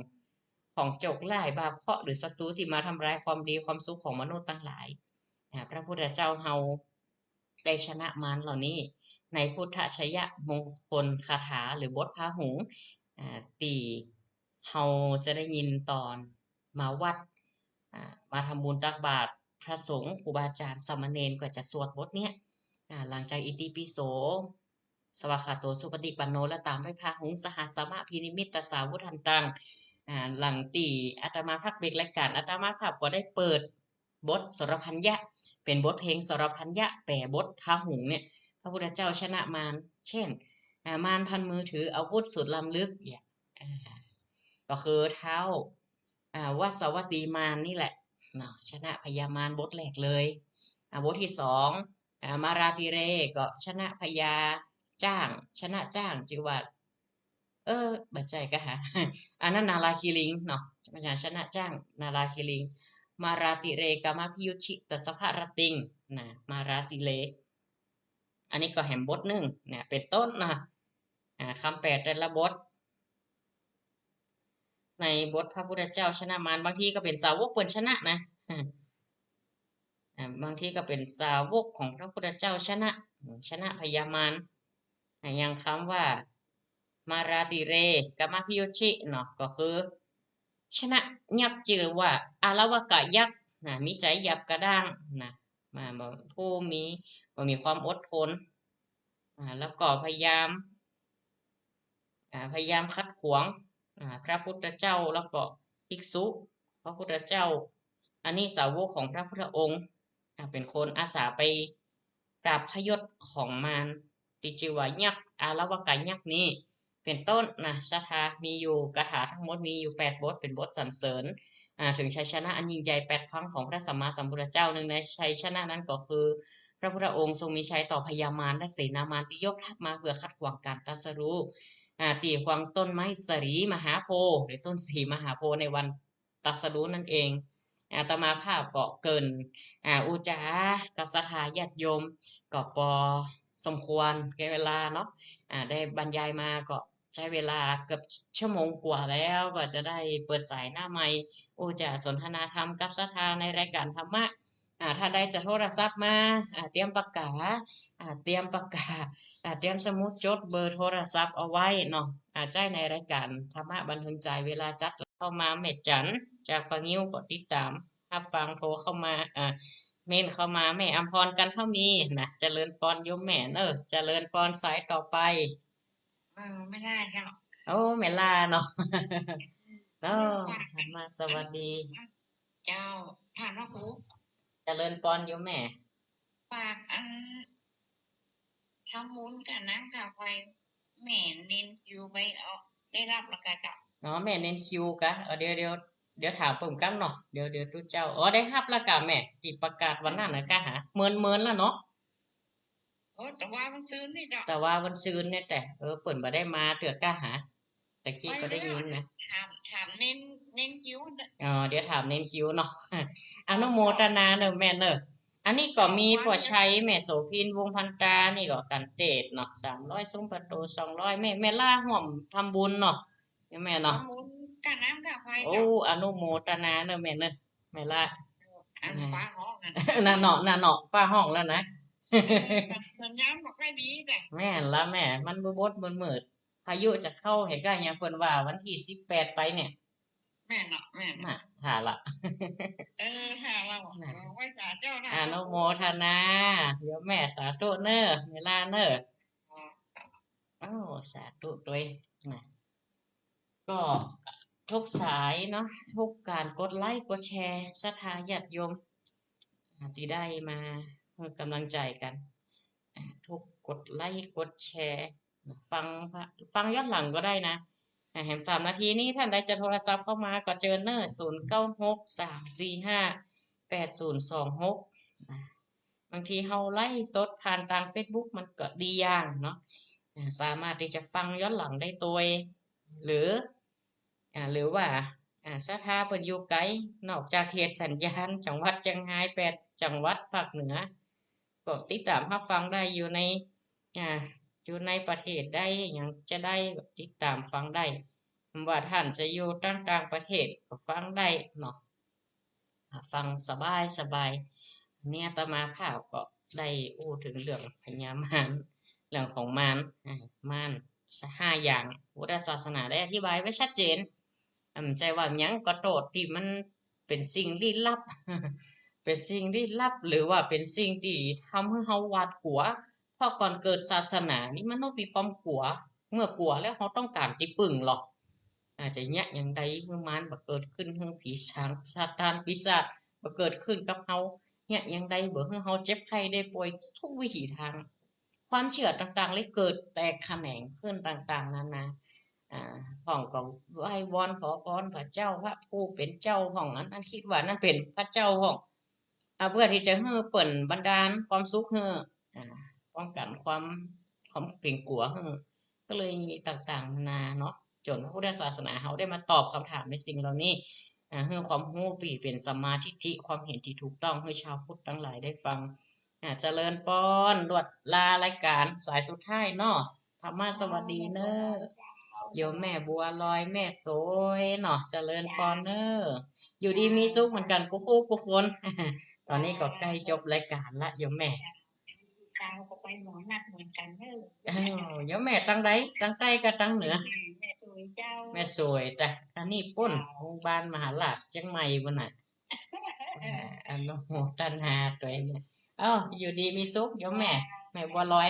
โจรร้ายบาปเคราะห์หรือศัตรูที่มาทำร้ายความดีความสุขของมนุษย์ทั้งหลายพระพุทธเจ้าเฮาได้ชนะมารเหล่านี้ในพุทธชยมงคลคาถาหรือบทพาหุงที่เฮาจะได้ยินตอนมาวัดมาทำบุญตักบาตรพระสงฆ์ครูบาอาจารย์สามเณรก็จะสวดบทเนี้ยหลังจากอิติปิโสสวากขาโตสุปฏิปันโนและตามด้วยพาหุงสหัสสมะพินิมิตตสาวุธันตังหลังตีอาตมาพักเบรกรายการอาตมาภาพก็ได้เปิดบทสรพัญญะเป็นบทเพลงสรพัญญะแปลบทพาหุงเนี่ยพระพุทธเจ้าชนะมารเช่นมารพันมือถืออาวุธสุดล้ำลึกเนี่ยก็คือเท้าวัสวัตตีมารนี่แหละชนะพญามารบทแรกเลยบทที่2มาราติเรก็ชนะพญาจ้างชนะจ้างจิว่าบัจจัยก็หาอันนั้นนาราคิลิงเนาะพญาชนะจ้างนาราคิลิงมาราติเรกามาพิยุชิตสภารติงมาราติเรอันนี้ก็แหมบทหนึ่งเนี่ยเป็นต้นนะคำแปลแต่ละบทในบทพระพุทธเจ้าชนะมารบางทีก็เป็นสาวกเพิ่นชนะนะบางทีก็เป็นสาวกของพระพุทธเจ้าชนะพญามารอย่างคำว่ามาราติเรกามาพิโยชิเนาะก็คือชนะยักษ์ชื่อว่าอารวกะยักษ์มีใจหยับกระด้างผู้มีความอดทนแล้วก็พยายามขัดขวางพระพุทธเจ้าแล้วก็ภิกษุพระพุทธเจ้าอันนี้สาวกของพระพุทธองค์เป็นคนอาสาไปปราบพยศของมารติจิวายักษ์อารวกะยักษ์นี้เป็นต้นชาถามีอยู่คาถาทั้งหมดมีอยู่8บทเป็นบทสรรเสริญถึงชัยชนะอันยิ่งใหญ่8ครั้งของพระสัมมาสัมพุทธเจ้าหนึ่งในชัยชนะนั้นก็คือพระพุทธองค์ทรงมีชัยต่อพญามารและเสนามารที่ยกทัพมาเพื่อขัดขวางการตรัสรู้ตีขวางต้นไม้สรีมหาโพธิ์หรือต้นสีมหาโพธิ์ในวันตรัสรู้นั่นเองอาตมาภาพก็เกินอุจากับศรัทธาญาติโยมก็พอสมควรแก่เวลาเนาะได้บรรยายมาก็ใช้เวลาเกือบชั่วโมงกว่าแล้วก็จะได้เปิดสายหน้าไมค์จาสนทนาธรรมกับศรัทธาในรายการธรรมะถ้าได้จะโทรศัพท์มาเตรียมปากกาเตรียมสมุดจดเบอร์โทรศัพท์เอาไว้เนาะใจในรายการธรรมะบันเทิงใจเวลาจัดเข้ามาเม็ดจันจากปางิ้วก็ติดตามรับฟังโทรเข้ามาเมนเข้ามาแม่อำพรกันเท่ามีนะเจริญพรโยมแม่เจริญพรสายต่อไปไม่ได้เจ้าไม่ลาเนาะธรรมะสวัสดีเจ้าผ่านมาครูเจริญพรโยมแม่ฝากทำบุญกับน้ำกับไฟแม่เน้นคิวไปเอาได้รับแล้วกันจ้ะแม่เน้นคิวกะเดี๋ยวถามเพิ่มกันเนาะเดี๋ยวทุกเจ้าได้รับแล้วกะแม่ที่ประกาศวันนั้นนะกะหาเมินแล้วเนาะ แต่ว่ามันซื้อนี่เจ้า แต่ว่าวันซืนเนี่ยแต่เปิ่นบ่ได้มาเถื่อกล้าหาตะกี้ก็ได้ยินนะ ถามเน้นคิ้วนะ เดี๋ยวถามเน้นคิ้วเนาะ อนุโมทนาเนอะแม่เนอะอันนี้ก็มีพอใช้แม่โสพินวงศ์พันตรานี่ก็กันเตดเนาะ300ซุ้มประตู200แม่ล่าห่วมทำบุญเนาะแม่เนาะ ทำบุญค่าน้ำค่าไฟ โอ้ เจ้า อนุโมทนาเนอะแม่เนอะแม่ล่า อันฟ้าห้องนั่น น่ะเนาะน่ะเนาะฟ้าห้องแล้วนะ สัญญาณบอกไม่ดีแต่ แม่นละแม่มันบดมืดพายุจะเข้าเห็นก็ยังเพิ่นว่าวันที่18ไปเนี่ย แม่เนาะแม่ น่ะถ่าละ ถ้าเราไว้จ่าเจ้า อนุโมทนาเดี๋ยวแม่สาธุเนอะเวลาเนอะสาธุด้วยนะก็ทุกสายเนาะทุกการกดไลค์กดแชร์ศรัทธาญาติโยมที่ได้มาให้กำลังใจกันทุกกดไลค์กดแชร์ฟังย้อนหลังก็ได้นะแหม3 นาทีนี้ท่านใดจะโทรศัพท์เข้ามาก็เจอเนอร์0963458026บางทีเฮาไลฟ์สดผ่านทาง Facebook มันก็ดีอย่างเนาะสามารถที่จะฟังย้อนหลังได้ตัวหรือว่าศรัทธาเพิ่นอยู่ไกลนอกจากเขตสัญญาณจังหวัดเชียงราย8จังหวัดภาคเหนือก็ติดตามรับฟังได้อยู่ในประเทศได้ยังจะได้ติดตามฟังได้ว่าท่านจะอยู่ต่างประเทศก็ฟังได้เนาะฟังสบายเนี่ยอาตมาภาพก็ได้อู้ถึงเรื่องพญามารเรื่องของมาร5 อย่างพุทธศาสนาได้อธิบายไว้ชัดเจนใจว่าหยังก็โตดที่มันเป็นสิ่งลี้ลับ เป็นสิ่งลี้ลับหรือว่าเป็นสิ่งที่ทำให้เฮาหวาดกลัวเพราะก่อนเกิดศาสนานี่มนุษย์มีความกลัวเมื่อกลัวแล้วเขาต้องการที่พึ่งหรอกอาจจะเนี่ยอย่างใดคือมารบ่เกิดขึ้นเรื่องผีสางซาตานปีศาจบ่เกิดขึ้นกับเฮาเนี่ยอย่างใดบ่ให้เฮาเจ็บไข้ได้ป่วยทุกวิถีทางความเชื่อต่างๆเลยเกิดแตกแขนงขึ้นต่างๆนานาห้องก็ไหว้วอนขอพรพระเจ้าพระผู้เป็นเจ้าห้องนั้นคิดว่านั่นเป็นพระเจ้าห้องเพื่อที่จะให้เปิ่นบันดาลความสุขให้ป้องกันความเกรงกลัวให้ก็เลยมีต่างๆนานาเนาะจนพระพุทธศาสนาเขาได้มาตอบคำถามในสิ่งเหล่านี้ให้ความรู้ปีเป็นสัมมาทิฏฐิความเห็นที่ถูกต้องให้ชาวพุทธทั้งหลายได้ฟังเจริญพรรวดลารายการสายสุดท้ายเนาะธรรมะสวัสดีเนอะโยมแม่บัวลอยแม่โสยเนาะเจริญพรเนอะอยู่ดีมีสุขเหมือนกันกูคน ตอนนี้ก็ใกล้จบรายการละโยมแม่ข้าวก็ไปหมอนัดเหมือนกันเนอะโยมแม่ตั้งใดตั้งใต้กับตั้งเหนือแม่สวยเจ้าแม่สวยแต่อันนี้ป้นโรงพยาบาลมหาราชเชียงใหม่บ่น่ะอนุโมทนาตัวเองอยู่ดีมีสุขโยมแม่บัวลอย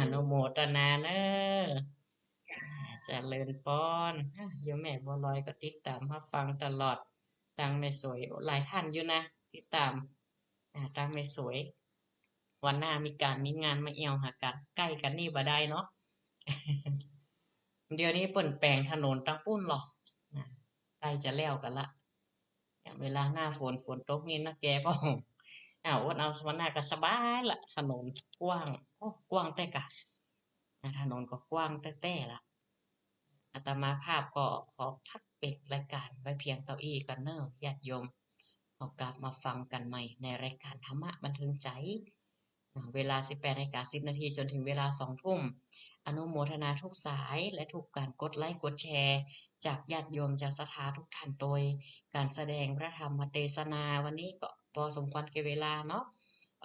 อนุโมทนาเนอะเจริญพรโยมแม่บัวลอยก็ติดตามรับฟังตลอดทางแม่สวยหลายท่านอยู่นะติดตามทางแม่สวยวันหน้ามีงานมาเอวหากันใกล้กันนี่บ่ได้เนาะ เดี๋ยวนี้เปิ่นแปลงถนนตั้งปุ้นหรอกใกล้จะแล้วกันละเวลาหน้าฝนตกนี่นะแกพ่อวันเอาสมนาก็สบายละถนนกว้างกว้างแต่กะถนนก็กว้างแต่ละอาตมาภาพก็ขอพักปิดรายการไว้เพียงเท่าอี้กันเนอะญาติโยมเอากลับมาฟังกันใหม่ในรายการธรรมะบันเทิงใจเวลา 18:10 นาทีจนถึงเวลา 2 ทุ่มอนุโมทนาทุกสายและทุกการกดไลค์กดแชร์จากญาติโยมจากศรัทธาทุกท่านโดยการแสดงพระธรรมเทศนาวันนี้ก็พอสมควรแก่เวลาเนาะ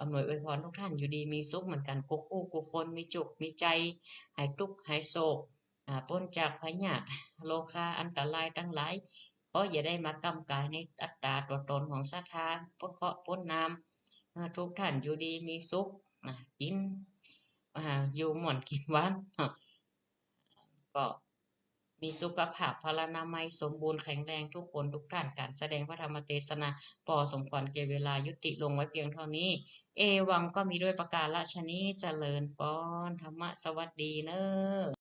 อำนวยอวยพรทุกท่านอยู่ดีมีสุขเหมือนกันกูคู่กูคนมีจุกมีใจหายทุกข์หายโศกพ้นจากพยาธิโรคาอันตรายทั้งหลายก็อย่าได้มากำกายในอัตตาตัวตนของศรัทธาพ้นเคราะห์พ้นนามทุกท่านอยู่ดีมีสุขกินอยู่หม่อนกินหวานก็มีสุขภาพพลานามัยสมบูรณ์แข็งแรงทุกคนทุกท่านการแสดงพระธรรมเทศนาพอสมควรแก่เวลายุติลงไว้เพียงเท่านี้เอวังก็มีด้วยประการฉนี้เจริญพรธรรมะสวัสดีเนอะ